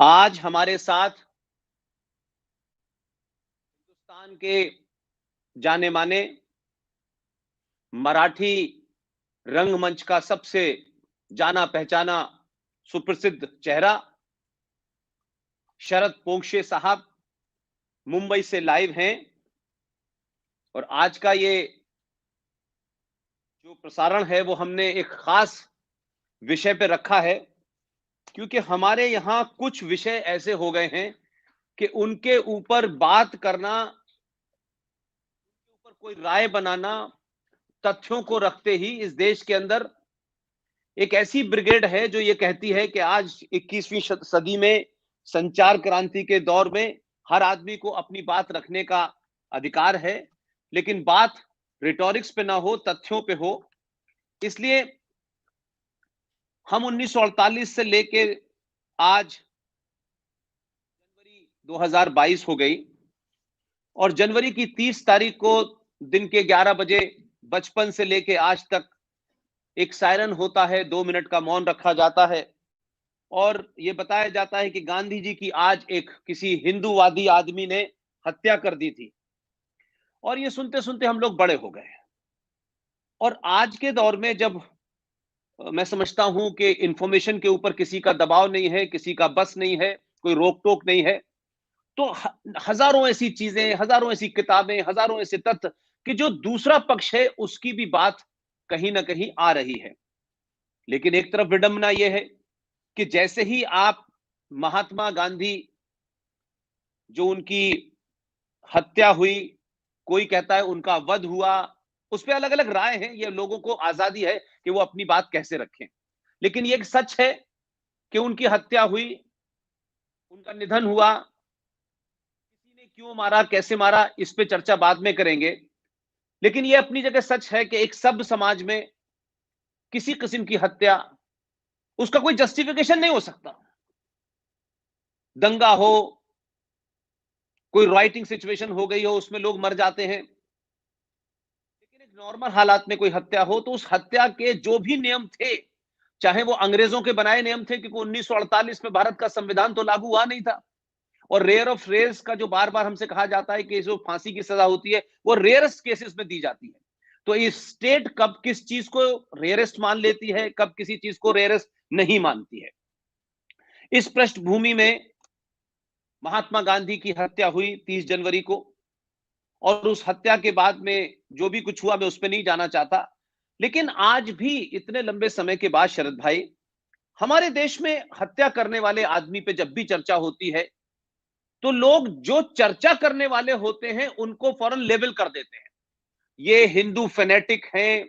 आज हमारे साथ हिंदुस्तान के जाने माने मराठी रंगमंच का सबसे जाना पहचाना सुप्रसिद्ध चेहरा शरद पोंक्षे साहब मुंबई से लाइव हैं। और आज का ये जो प्रसारण है वो हमने एक खास विषय पे रखा है, क्योंकि हमारे यहाँ कुछ विषय ऐसे हो गए हैं कि उनके ऊपर बात करना, उनके ऊपर कोई राय बनाना, तथ्यों को रखते ही इस देश के अंदर एक ऐसी ब्रिगेड है जो ये कहती है कि आज 21वीं सदी में संचार क्रांति के दौर में हर आदमी को अपनी बात रखने का अधिकार है, लेकिन बात रिटॉरिक्स पे ना हो, तथ्यों पे हो। इसलिए हम 1948 से लेके आज जनवरी 2022 हो गई और जनवरी की 30 तारीख को दिन के 11 बजे बचपन से लेके आज तक एक सायरन होता है, 2 मिनट का मौन रखा जाता है और यह बताया जाता है कि गांधी जी की आज एक किसी हिंदूवादी आदमी ने हत्या कर दी थी। और ये सुनते सुनते हम लोग बड़े हो गए। और आज के दौर में जब मैं समझता हूं कि इंफॉर्मेशन के ऊपर किसी का दबाव नहीं है, किसी का बस नहीं है, कोई रोक टोक नहीं है, तो हजारों ऐसी चीजें, हजारों ऐसी किताबें, हजारों ऐसे तथ्य कि जो दूसरा पक्ष है उसकी भी बात कहीं ना कहीं आ रही है। लेकिन एक तरफ विडंबना यह है कि जैसे ही आप महात्मा गांधी जो उनकी हत्या हुई, कोई कहता है उनका वध हुआ, उस पे अलग अलग राय है, ये लोगों को आजादी है कि वो अपनी बात कैसे रखें। लेकिन ये एक सच है कि उनकी हत्या हुई, उनका निधन हुआ, किसी ने क्यों मारा, कैसे मारा, इस पे चर्चा बाद में करेंगे। लेकिन ये अपनी जगह सच है कि एक सभ्य समाज में किसी किस्म की हत्या, उसका कोई जस्टिफिकेशन नहीं हो सकता। दंगा हो, कोई राइटिंग सिचुएशन हो गई हो, उसमें लोग मर जाते हैं, लेकिन एक नॉर्मल हालात में कोई हत्या हो तो उस हत्या के जो भी नियम थे, चाहे वो अंग्रेजों के बनाए नियम थे, क्योंकि 1948 में भारत का संविधान तो लागू हुआ नहीं था। और रेयर ऑफ रेयर्स का जो बार बार हमसे कहा जाता है कि जो फांसी की सजा होती है वो रेयरेस्ट केसेस में दी जाती है। तो इस स्टेट कब किस चीज को रेयरेस्ट मान लेती है, कब किसी चीज को रेयरेस्ट नहीं मानती है। इस पृष्ठभूमि में महात्मा गांधी की हत्या हुई 30 जनवरी को, और उस हत्या के बाद में जो भी कुछ हुआ मैं उस पर नहीं जाना चाहता। लेकिन आज भी इतने लंबे समय के बाद शरद भाई, हमारे देश में हत्या करने वाले आदमी पे जब भी चर्चा होती है तो लोग जो चर्चा करने वाले होते हैं उनको फौरन लेबल कर देते हैं। ये हिंदू फेनेटिक हैं,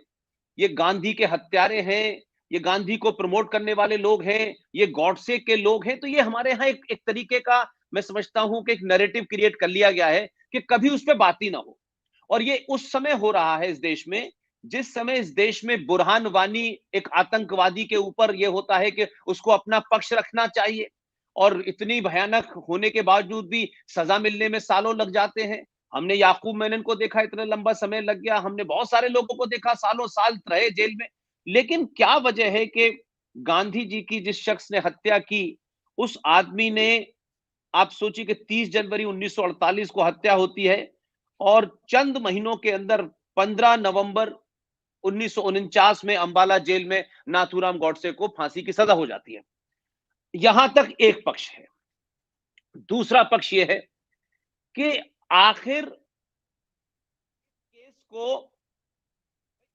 ये गांधी के हत्यारे हैं, ये गांधी को प्रमोट करने वाले लोग हैं, ये गॉडसे के लोग हैं। तो ये हमारे यहाँ एक तरीके का, मैं समझता हूं कि एक नैरेटिव क्रिएट कर लिया गया है कि कभी उस पर बात ही ना हो। और ये उस समय हो रहा है इस देश में, जिस समय इस देश में बुरहान वानी एक आतंकवादी के ऊपर यह होता है कि उसको अपना पक्ष रखना चाहिए, और इतनी भयानक होने के बावजूद भी सजा मिलने में सालों लग जाते हैं। हमने याकूब मेनन को देखा, इतना लंबा समय लग गया। हमने बहुत सारे लोगों को देखा, सालों साल रहे जेल में। लेकिन क्या वजह है कि गांधी जी की जिस शख्स ने हत्या की, उस आदमी ने, आप सोचिए कि 30 जनवरी 1948 को हत्या होती है और चंद महीनों के अंदर 15 नवंबर 1949 में अंबाला जेल में नाथूराम गॉडसे को फांसी की सजा हो जाती है। यहां तक एक पक्ष है। दूसरा पक्ष यह है कि आखिर केस को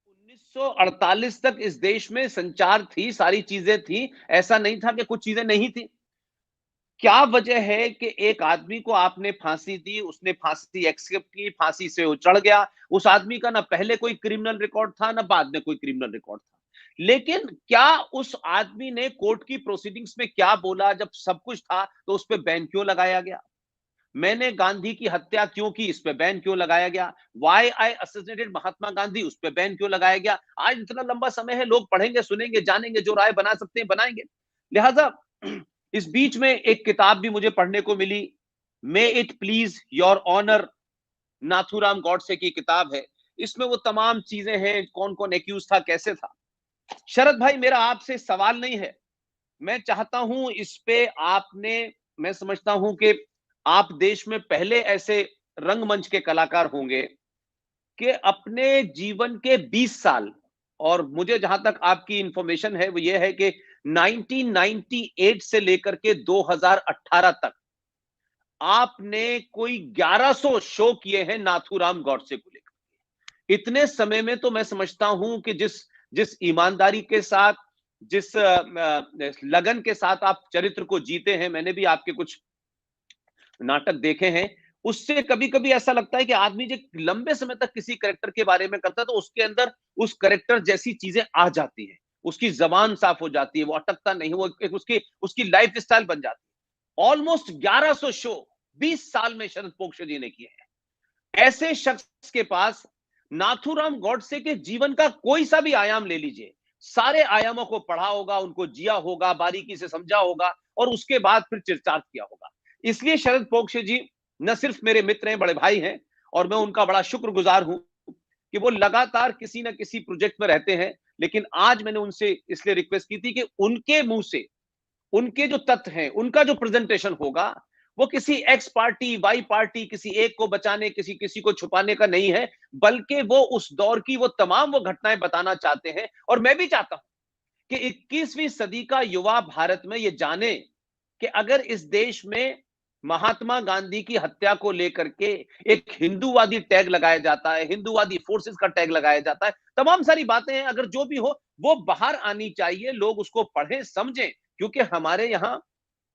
1948 तक इस देश में संचार थी, सारी चीजें थी, ऐसा नहीं था कि कुछ चीजें नहीं थी। क्या वजह है कि एक आदमी को आपने फांसी दी, उसने फांसी एक्सेप्ट की, फांसी से वो चढ़ गया। उस आदमी का ना पहले कोई क्रिमिनल रिकॉर्ड था, ना बाद में कोई क्रिमिनल रिकॉर्ड था। लेकिन क्या उस आदमी ने कोर्ट की प्रोसीडिंग्स में क्या बोला, जब सब कुछ था, तो उस पर बैन क्यों लगाया गया? मैंने गांधी की हत्या क्यों की, इस पे बैन क्यों लगाया गया? वाई आई असैसिनेटेड महात्मा गांधी, उस पे बैन क्यों लगाया गया? आज इतना लंबा समय है, लोग पढ़ेंगे, सुनेंगे, जानेंगे, जो राय बना सकते हैं बनाएंगे। लिहाजा इस बीच में एक किताब भी मुझे पढ़ने को मिली, may it please your honour, Nathuram Godse की किताब है। इसमें वो तमाम चीजें हैं, कौन कौन एक्यूज था, कैसे था। शरद भाई, मेरा आपसे सवाल नहीं है, मैं चाहता हूं इस पे आपने मैं समझता हूं कि आप देश में पहले ऐसे रंगमंच के कलाकार होंगे कि अपने जीवन के 20 साल, और मुझे जहां तक आपकी इंफॉर्मेशन है वो ये है कि 1998 से लेकर के 2018 तक आपने कोई 1100 शो किए हैं नाथूराम गॉडसे को लेकर। इतने समय में तो मैं समझता हूं कि जिस जिस ईमानदारी के साथ, जिस लगन के साथ आप चरित्र को जीते हैं, मैंने भी आपके कुछ नाटक देखे हैं, उससे कभी-कभी ऐसा लगता है कि आदमी जो लंबे समय तक किसी कैरेक्टर के बारे में करता है, तो उसके अंदर उस कैरेक्टर जैसी चीजें आ जाती हैं। उसकी ज़बान साफ हो जाती है, वो अटकता नहीं, वो एक उसकी उसकी लाइफ़स्टाइल बन जाती है। ऑलमोस्ट 1100 शो 20 साल में शरद पोंक्षे जी ने किए हैं। ऐसे शख्स के पास नाथूराम गॉडसे के जीवन का कोई सा भी आयाम ले लीजिए, सारे आयामों को पढ़ा होगा, उनको जिया होगा, बारीकी से समझा होगा और उसके बाद फिर चरितार्थ किया होगा। इसलिए शरद पोंक्षे जी न सिर्फ मेरे मित्र हैं, बड़े भाई हैं, और मैं उनका बड़ा शुक्रगुजार हूं कि वो लगातार किसी न किसी प्रोजेक्ट में रहते हैं। लेकिन आज मैंने उनसे इसलिए रिक्वेस्ट की थी कि उनके मुंह से उनके जो तथ्य हैं, उनका जो प्रेजेंटेशन होगा, वो किसी एक्स पार्टी, वाई पार्टी, किसी एक को बचाने, किसी किसी को छुपाने का नहीं है, बल्कि वो उस दौर की वो तमाम वो घटनाएं बताना चाहते हैं। और मैं भी चाहता हूं कि 21वीं सदी का युवा भारत में ये जाने कि अगर इस देश में महात्मा गांधी की हत्या को लेकर के एक हिंदूवादी टैग लगाया जाता है, हिंदूवादी फोर्सेस का टैग लगाया जाता है, तमाम सारी बातें हैं, अगर जो भी हो वो बाहर आनी चाहिए, लोग उसको पढ़ें, समझें। क्योंकि हमारे यहां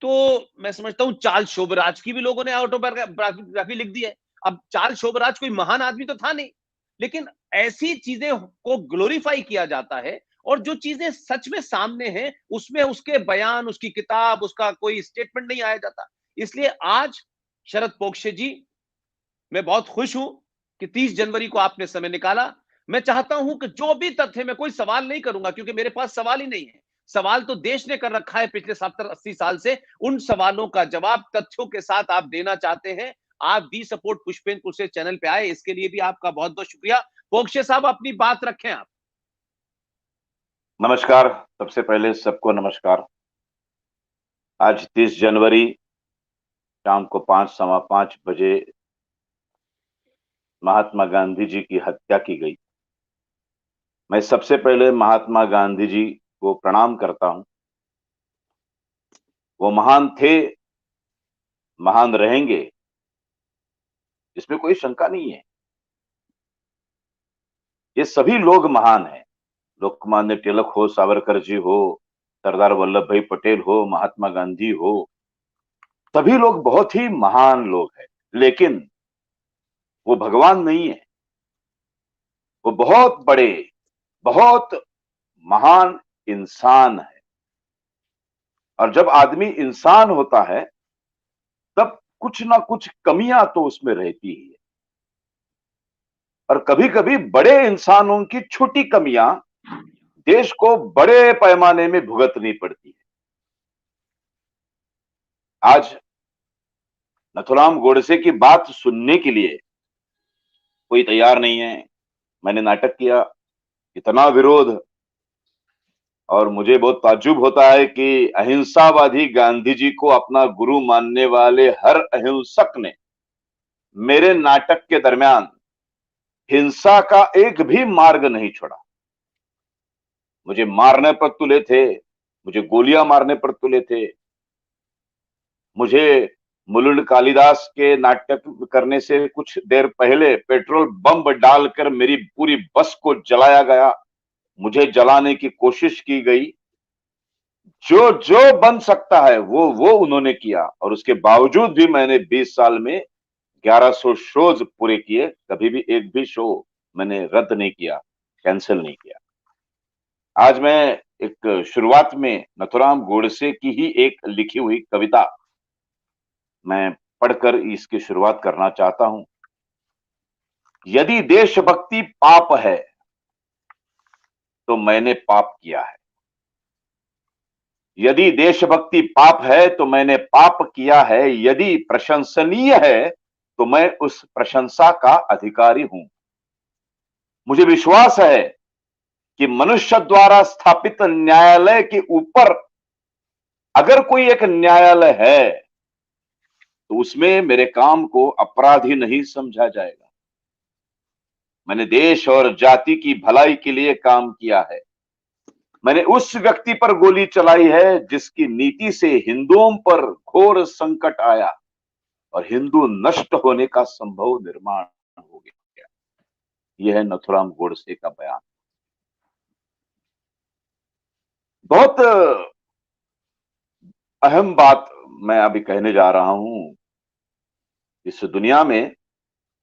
तो मैं समझता हूं चार्ल्स शोभराज की भी लोगों ने ऑटोबायोग्राफी लिख दी है। अब चार्ल्स शोभराज कोई महान आदमी तो था नहीं, लेकिन ऐसी चीजें को ग्लोरीफाई किया जाता है, और जो चीजें सच में सामने हैं उसमें उसके बयान, उसकी किताब, उसका कोई स्टेटमेंट नहीं आया जाता। इसलिए आज शरद पोंक्षे जी, मैं बहुत खुश हूं कि 30 जनवरी को आपने समय निकाला। मैं चाहता हूं कि जो भी तथ्य है, मैं कोई सवाल नहीं करूंगा क्योंकि मेरे पास सवाल ही नहीं है। सवाल तो देश ने कर रखा है पिछले 70-80 साल से। उन सवालों का जवाब तथ्यों के साथ आप देना चाहते हैं। आप वी सपोर्ट पुष्पेंद्र से चैनल पे आए, इसके लिए भी आपका बहुत-बहुत शुक्रिया। पोंक्षे साहब, अपनी बात रखें आप। नमस्कार। सबसे पहले सबको नमस्कार। आज 30 जनवरी शाम को 5:15 बजे महात्मा गांधी जी की हत्या की गई। मैं सबसे पहले महात्मा गांधी जी को प्रणाम करता हूं। वो महान थे, महान रहेंगे, इसमें कोई शंका नहीं है। ये सभी लोग महान हैं। लोकमान्य तिलक हो, सावरकर जी हो, सरदार वल्लभ भाई पटेल हो, महात्मा गांधी हो, सभी लोग बहुत ही महान लोग हैं। लेकिन वो भगवान नहीं है। वो बहुत बड़े, बहुत महान इंसान है। और जब आदमी इंसान होता है तब कुछ ना कुछ कमियां तो उसमें रहती ही है। और कभी कभी बड़े इंसानों की छोटी कमियां देश को बड़े पैमाने में भुगतनी पड़ती है। आज नथुराम गोडसे की बात सुनने के लिए कोई तैयार नहीं है। मैंने नाटक किया, इतना विरोध, और मुझे बहुत ताज्जुब होता है कि अहिंसावादी गांधी जी को अपना गुरु मानने वाले हर अहिंसक ने मेरे नाटक के दरमियान हिंसा का एक भी मार्ग नहीं छोड़ा। मुझे मारने पर तुले थे, मुझे गोलियां मारने पर तुले थे, मुझे मुलुंड कालिदास के नाटक करने से कुछ देर पहले पेट्रोल बम डालकर मेरी पूरी बस को जलाया गया, मुझे जलाने की कोशिश की गई। जो जो बन सकता है वो उन्होंने किया, और उसके बावजूद भी मैंने 20 साल में 1100 शोज पूरे किए। कभी भी एक भी शो मैंने रद्द नहीं किया, कैंसिल नहीं किया। आज मैं एक शुरुआत में नथुराम गोडसे की ही एक लिखी हुई कविता मैं पढ़कर इसकी शुरुआत करना चाहता हूं। यदि देशभक्ति पाप है तो मैंने पाप किया है। यदि देशभक्ति पाप है तो मैंने पाप किया है। यदि प्रशंसनीय है तो मैं उस प्रशंसा का अधिकारी हूं। मुझे विश्वास है कि मनुष्य द्वारा स्थापित न्यायालय के ऊपर अगर कोई एक न्यायालय है तो उसमें मेरे काम को अपराधी नहीं समझा जाएगा। मैंने देश और जाति की भलाई के लिए काम किया है। मैंने उस व्यक्ति पर गोली चलाई है जिसकी नीति से हिंदुओं पर घोर संकट आया और हिंदू नष्ट होने का संभव निर्माण हो गया। यह है नथुराम गोडसे का बयान। बहुत अहम बात मैं अभी कहने जा रहा हूं। इस दुनिया में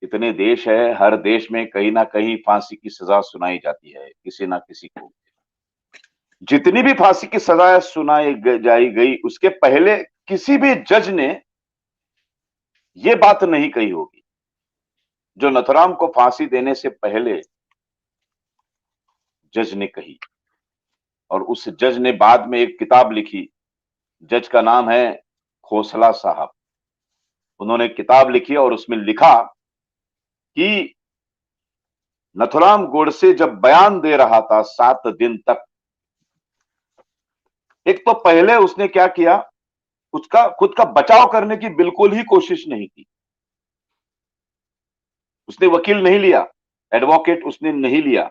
इतने देश है, हर देश में कहीं ना कहीं फांसी की सजा सुनाई जाती है किसी ना किसी को। जितनी भी फांसी की सजा सुनाई जाई गई, उसके पहले किसी भी जज ने यह बात नहीं कही होगी जो नथुराम को फांसी देने से पहले जज ने कही। और उस जज ने बाद में एक किताब लिखी। जज का नाम है खोसला साहब। उन्होंने किताब लिखी और उसमें लिखा कि नथुराम गोडसे जब बयान दे रहा था 7 दिन तक, एक तो पहले उसने क्या किया, उसका खुद का बचाव करने की बिल्कुल ही कोशिश नहीं की। उसने वकील नहीं लिया, एडवोकेट उसने नहीं लिया।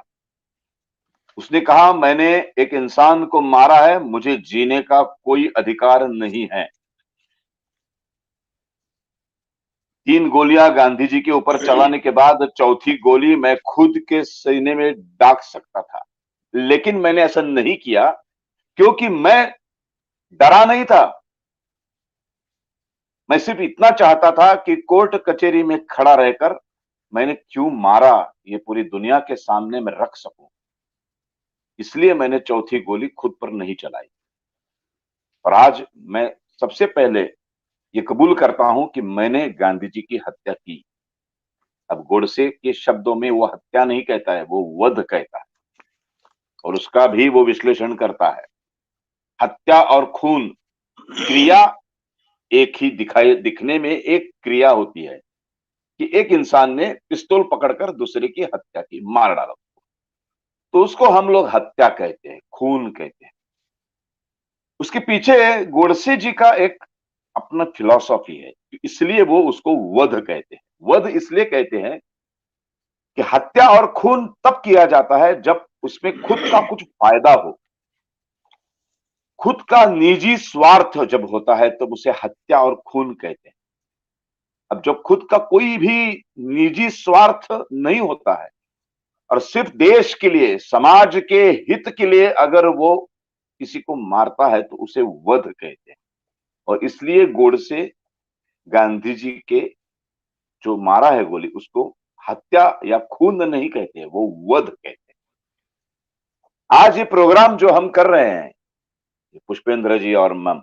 उसने कहा मैंने एक इंसान को मारा है, मुझे जीने का कोई अधिकार नहीं है। 3 गोलियां गांधी जी के ऊपर चलाने के बाद चौथी गोली मैं खुद के सीने में दाग सकता था, लेकिन मैंने ऐसा नहीं किया क्योंकि मैं डरा नहीं था। मैं सिर्फ इतना चाहता था कि कोर्ट कचहरी में खड़ा रहकर मैंने क्यों मारा ये पूरी दुनिया के सामने मैं रख सकूं। इसलिए मैंने चौथी गोली खुद पर नहीं चलाई। और आज मैं सबसे पहले ये कबूल करता हूं कि मैंने गांधी जी की हत्या की। अब गोडसे के शब्दों में वो हत्या नहीं कहता है, वो वध कहता है और उसका भी वो विश्लेषण करता है। हत्या और खून क्रिया एक ही दिखने में एक क्रिया होती है कि एक इंसान ने पिस्तौल पकड़कर दूसरे की हत्या की, मार डाला, तो उसको हम लोग हत्या कहते हैं, खून कहते हैं। उसके पीछे गोडसे जी का एक अपना फिलॉसफी है, इसलिए वो उसको वध कहते हैं। वध इसलिए कहते हैं कि हत्या और खून तब किया जाता है जब उसमें खुद का कुछ फायदा हो, खुद का निजी स्वार्थ जब होता है तब उसे हत्या और खून कहते हैं। अब जब खुद का कोई भी निजी स्वार्थ नहीं होता है और सिर्फ देश के लिए, समाज के हित के लिए अगर वो किसी को मारता है तो उसे वध कहते हैं। और इसलिए गोडसे गांधी जी के जो मारा है गोली उसको हत्या या खून नहीं कहते हैं, वो वध कहते हैं। आज ये प्रोग्राम जो हम कर रहे हैं, पुष्पेंद्र जी और मम,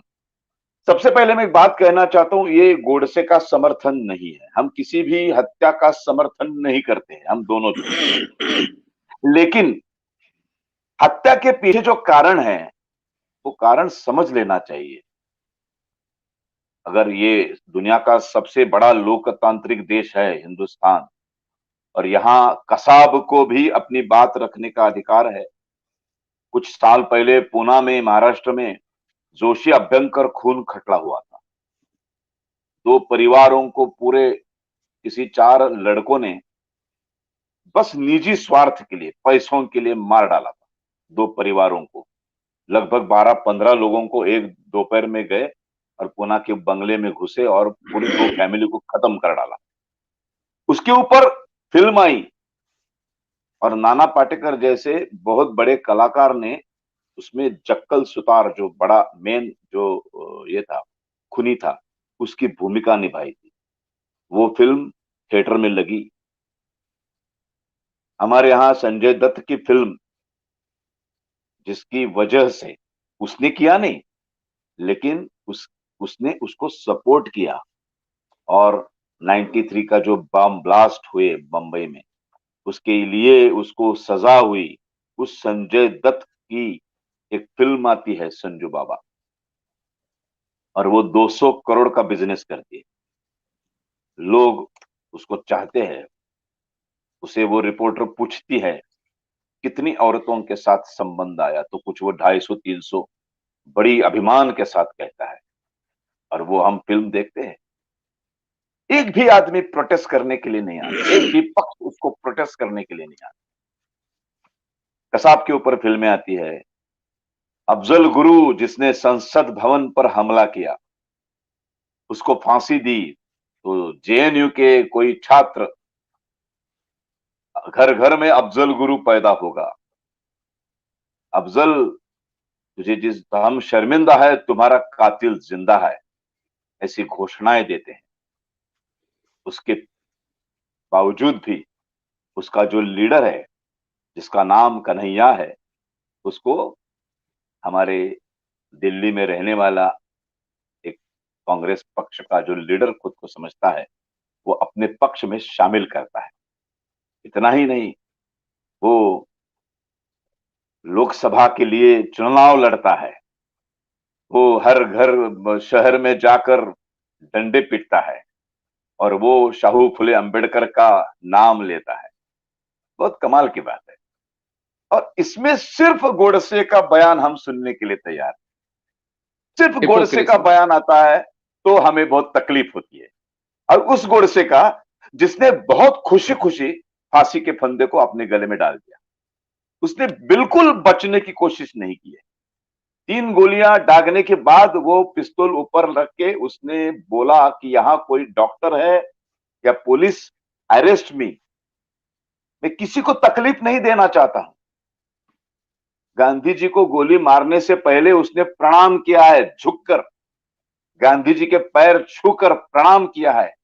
सबसे पहले मैं एक बात कहना चाहता हूं, ये गोडसे का समर्थन नहीं है। हम किसी भी हत्या का समर्थन नहीं करते हैं, हम दोनों जो। लेकिन हत्या के पीछे जो कारण है वो कारण समझ लेना चाहिए। अगर ये दुनिया का सबसे बड़ा लोकतांत्रिक देश है हिंदुस्तान, और यहां कसाब को भी अपनी बात रखने का अधिकार है। कुछ साल पहले पूना में, महाराष्ट्र में जोशी अभ्यंकर खून खटला हुआ था। 2 परिवारों को, पूरे किसी 4 लड़कों ने बस निजी स्वार्थ के लिए, पैसों के लिए मार डाला था 2 परिवारों को। लगभग 12-15 लोगों को एक दोपहर में गए और पूना के बंगले में घुसे और पूरी 2 फैमिली को खत्म कर डाला। उसके ऊपर फिल्म आई और नाना पाटेकर जैसे बहुत बड़े कलाकार ने उसमें जक्कल सुतार, जो बड़ा मेन जो ये था, खूनी था, उसकी भूमिका निभाई थी। वो फिल्म थिएटर में लगी। हमारे यहां संजय दत्त की फिल्म, जिसकी वजह से उसने किया नहीं, लेकिन उसने उसको सपोर्ट किया और 93 का जो बम ब्लास्ट हुए बंबई में, उसके लिए उसको सजा हुई। उस संजय दत्त की एक फिल्म आती है संजू बाबा, और वो 200 करोड़ का बिजनेस करती है। लोग उसको चाहते हैं। उसे वो रिपोर्टर पूछती है कितनी औरतों के साथ संबंध आया, तो कुछ वो 250-300 बड़ी अभिमान के साथ कहता है। और वो हम फिल्म देखते हैं। एक भी आदमी प्रोटेस्ट करने के लिए नहीं आता, एक भी पक्ष उसको प्रोटेस्ट करने के लिए नहीं आता। कसाब के ऊपर फिल्में आती है, अफजल गुरु जिसने संसद भवन पर हमला किया उसको फांसी दी, तो जेएनयू के कोई छात्र घर घर में अफजल गुरु पैदा होगा। अफजल तुझे जिस हम शर्मिंदा है, तुम्हारा कातिल जिंदा है, ऐसी घोषणाएं देते हैं। उसके बावजूद भी उसका जो लीडर है, जिसका नाम कन्हैया है, उसको हमारे दिल्ली में रहने वाला एक कांग्रेस पक्ष का जो लीडर खुद को समझता है, वो अपने पक्ष में शामिल करता है। इतना ही नहीं, वो लोकसभा के लिए चुनाव लड़ता है, वो हर घर शहर में जाकर डंडे पीटता है और वो शाहू फुले अंबेडकर का नाम लेता है। बहुत कमाल की बात है। और इसमें सिर्फ गोडसे का बयान हम सुनने के लिए तैयार हैं। सिर्फ गोडसे का बयान आता है तो हमें बहुत तकलीफ होती है, और उस गोडसे का जिसने बहुत खुशी खुशी फांसी के फंदे को अपने गले में डाल दिया, उसने बिल्कुल बचने की कोशिश नहीं की है। 3 गोलियां दागने के बाद वो पिस्तौल ऊपर रख के उसने बोला कि यहां कोई डॉक्टर है या पुलिस, अरेस्ट मी, मैं किसी को तकलीफ नहीं देना चाहता हूं। गांधी जी को गोली मारने से पहले उसने प्रणाम किया है, झुककर गांधी जी के पैर छूकर प्रणाम किया है।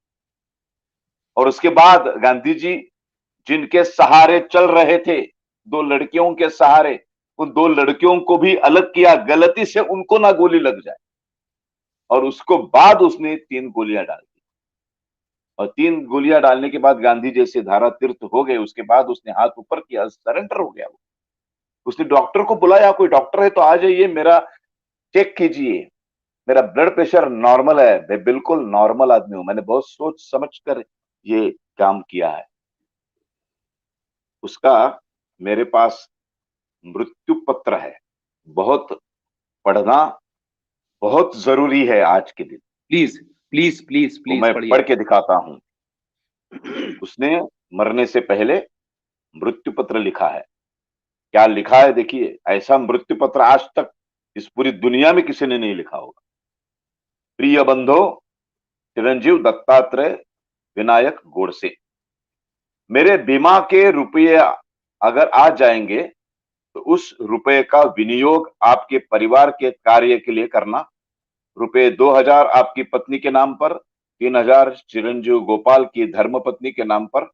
और उसके बाद गांधी जी जिनके सहारे चल रहे थे, 2 लड़कियों के सहारे, उन 2 लड़कियों को भी अलग किया, गलती से उनको ना गोली लग जाए। और उसको बाद उसने 3 गोलियां डाल दी, और 3 गोलियां डालने के बाद गांधी जैसे धारा तीर्थ हो गए। उसके बाद उसने हाथ ऊपर किया, सरेंडर हो गया वो। उसने डॉक्टर को बुलाया, कोई डॉक्टर है तो आ जाइए, मेरा चेक कीजिए, मेरा ब्लड प्रेशर नॉर्मल है, मैं बिल्कुल नॉर्मल आदमी हूं, मैंने बहुत सोच समझ कर ये काम किया है। उसका मेरे पास मृत्यु पत्र है, बहुत पढ़ना बहुत जरूरी है आज के दिन। प्लीज प्लीज प्लीज तो प्लीज मैं पढ़िए। पढ़ के दिखाता हूं। उसने मरने से पहले मृत्यु पत्र लिखा है। क्या लिखा है देखिए, ऐसा मृत्यु पत्र आज तक इस पूरी दुनिया में किसी ने नहीं लिखा होगा। प्रिय बंधो चिरंजीव दत्तात्रेय विनायक गोडसे, मेरे बीमा के रुपये अगर आ जाएंगे तो उस रुपए का विनियोग आपके परिवार के कार्य के लिए करना। रुपए 2000 आपकी पत्नी के नाम पर, 3000 चिरंजीव गोपाल की धर्मपत्नी के नाम पर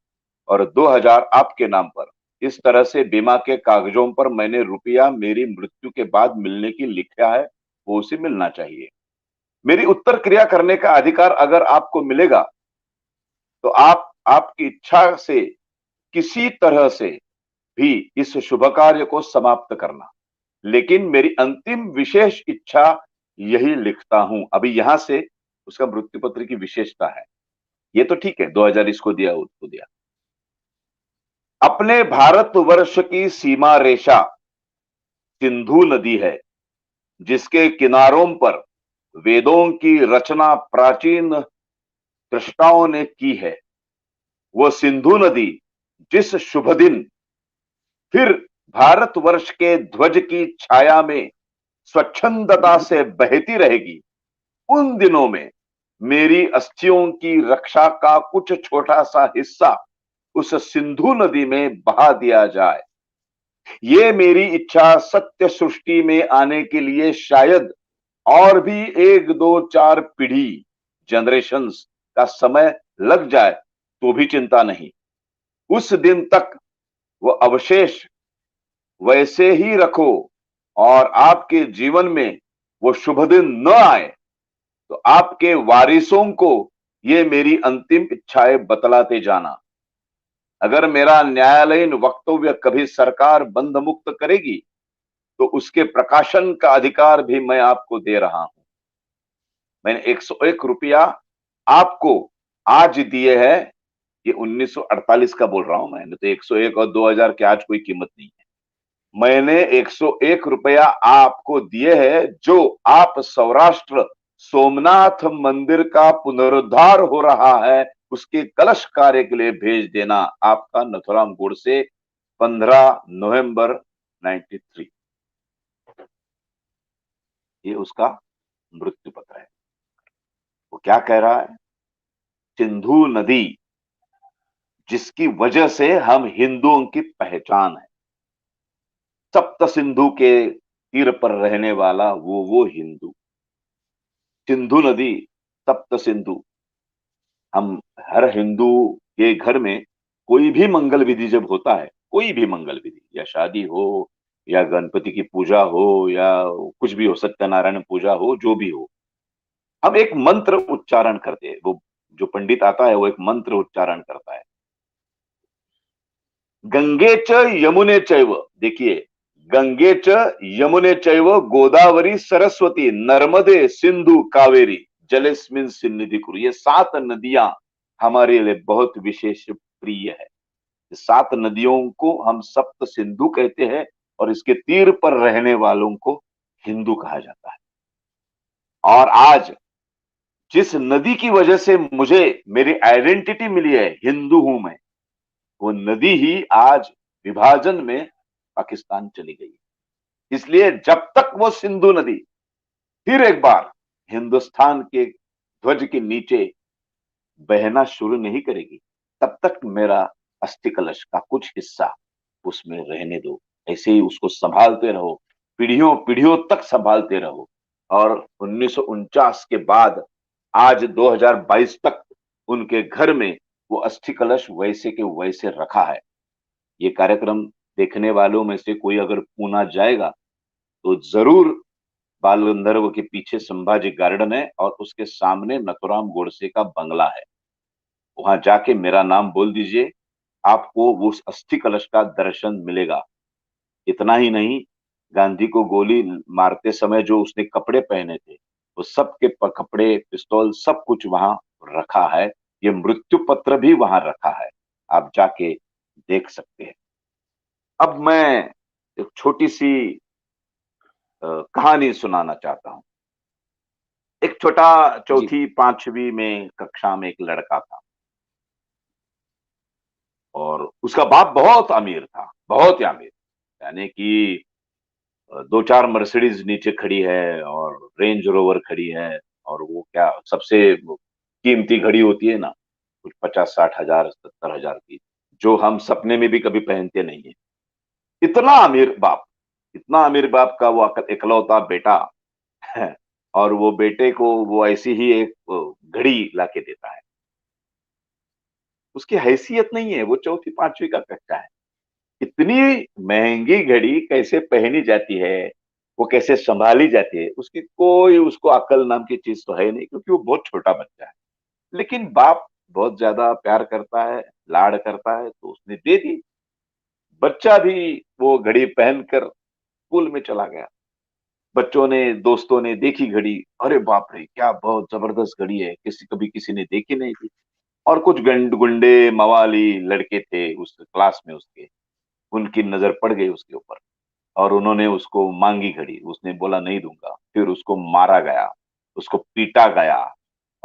और 2000 आपके नाम पर। इस तरह से बीमा के कागजों पर मैंने रुपया मेरी मृत्यु के बाद मिलने की लिखा है, वो उसे मिलना चाहिए। मेरी उत्तर क्रिया करने का अधिकार अगर आपको मिलेगा तो आप आपकी इच्छा से किसी तरह से भी इस शुभ कार्य को समाप्त करना। लेकिन मेरी अंतिम विशेष इच्छा यही लिखता हूं। अभी यहां से उसका मृत्यु पत्र की विशेषता है। ये तो ठीक है, 2000 इसको दिया उसको दिया। अपने भारतवर्ष की सीमा रेखा सिंधु नदी है, जिसके किनारों पर वेदों की रचना प्राचीन दृष्टाओं ने की है। वो सिंधु नदी जिस शुभ दिन फिर भारतवर्ष के ध्वज की छाया में स्वच्छंदता से बहती रहेगी, उन दिनों में मेरी अस्थियों की रक्षा का कुछ छोटा सा हिस्सा उस सिंधु नदी में बहा दिया जाए। ये मेरी इच्छा सत्य सृष्टि में आने के लिए शायद और भी 1, 2, 4 पीढ़ी, जनरेशंस का समय लग जाए तो भी चिंता नहीं। उस दिन तक वो अवशेष वैसे ही रखो, और आपके जीवन में वो शुभ दिन न आए तो आपके वारिसों को ये मेरी अंतिम इच्छाएं बतलाते जाना। अगर मेरा न्यायालयीन वक्तव्य कभी सरकार बंद मुक्त करेगी तो उसके प्रकाशन का अधिकार भी मैं आपको दे रहा हूं। मैंने 101 रुपया आपको आज दिए हैं। ये 1948 का बोल रहा हूं, मैंने तो 101 और 2000 की आज कोई कीमत नहीं है। मैंने 101 रुपया आपको दिए हैं जो आप सौराष्ट्र सोमनाथ मंदिर का पुनरुद्धार हो रहा है, उसके कलश कार्य के लिए भेज देना। आपका नथुराम गोडसे, 15 नवंबर 93। ये उसका मृत्यु पत्र है। वो क्या कह रहा है? सिंधु नदी जिसकी वजह से हम हिंदुओं की पहचान है, सप्त सिंधु के तीर पर रहने वाला वो हिंदू। सिंधु नदी, सप्त सिंधु। हम हर हिंदू के घर में कोई भी मंगल विधि जब होता है, कोई भी मंगल विधि, या शादी हो या गणपति की पूजा हो या कुछ भी हो, सत्यनारायण पूजा हो, जो भी हो, हम एक मंत्र उच्चारण करते हैं। वो जो पंडित आता है वो एक मंत्र उच्चारण करता है, गंगे च यमुने चैव। देखिए, गंगे च यमुने चैव गोदावरी सरस्वती नर्मदे सिंधु कावेरी जलेस्मिन सन्निधि कुरु। ये 7 नदियां हमारे लिए बहुत विशेष प्रिय है। 7 नदियों को हम सप्त सिंधु कहते हैं और इसके तीर पर रहने वालों को हिंदू कहा जाता है। और आज जिस नदी की वजह से मुझे मेरी आइडेंटिटी मिली है, हिंदू हूं मैं, वो नदी ही आज विभाजन में पाकिस्तान चली गई। इसलिए जब तक वो सिंधु नदी फिर एक बार हिंदुस्तान के ध्वज के नीचे बहना शुरू नहीं करेगी, तब तक मेरा अस्थि कलश का कुछ हिस्सा उसमें रहने दो। ऐसे ही उसको संभालते रहो, पीढ़ियों पीढ़ियों तक संभालते रहो। और 1949 के बाद आज 2022 तक उनके घर में वो अस्थि कलश वैसे के वैसे रखा है। ये कार्यक्रम देखने वालों में से कोई अगर पूना जाएगा तो जरूर बाल गंधर्व के पीछे संभाजी गार्डन है और उसके सामने नथुराम गोडसे का बंगला है। वहां जाके मेरा नाम बोल दीजिए, आपको उस अस्थि कलश का दर्शन मिलेगा। इतना ही नहीं, गांधी को गोली मारते समय जो उसने कपड़े पहने थे, वो सब के कपड़े, पिस्तौल, सब कुछ वहां रखा है। ये मृत्यु पत्र भी वहां रखा है, आप जाके देख सकते हैं। अब मैं एक छोटी सी कहानी सुनाना चाहता हूं। एक छोटा, जी। चौथी पांचवी में कक्षा में एक लड़का था और उसका बाप बहुत अमीर था, बहुत ही अमीर। यानी कि 2-4 मर्सिडीज नीचे खड़ी है और रेंज रोवर खड़ी है, और वो क्या सबसे कीमती घड़ी होती है ना, कुछ 50-60 हजार, 70 हजार की, जो हम सपने में भी कभी पहनते नहीं है। इतना अमीर बाप, इतना अमीर बाप का वो इकलौता बेटा है, और वो बेटे को वो ऐसी ही एक घड़ी लाके देता है। उसकी हैसियत नहीं है, वो चौथी पांचवी का कच्चा है। इतनी महंगी घड़ी कैसे पहनी जाती है, वो कैसे संभाली जाती है, उसकी कोई उसको अकल नाम की चीज तो है नहीं, क्योंकि वो बहुत छोटा बच्चा है। लेकिन बाप बहुत ज्यादा प्यार करता है, लाड करता है, तो उसने दे दी। बच्चा भी वो घड़ी पहनकर स्कूल में चला गया। बच्चों ने, दोस्तों ने देखी घड़ी, अरे बाप रे, क्या बहुत जबरदस्त घड़ी है, कभी किसी ने देखी नहीं थी। और कुछ गुंडे मवाली लड़के थे उस क्लास में उसके, उनकी नजर पड़ गई उसके ऊपर और उन्होंने उसको मांगी घड़ी। उसने बोला नहीं दूंगा। फिर उसको मारा गया, उसको पीटा गया,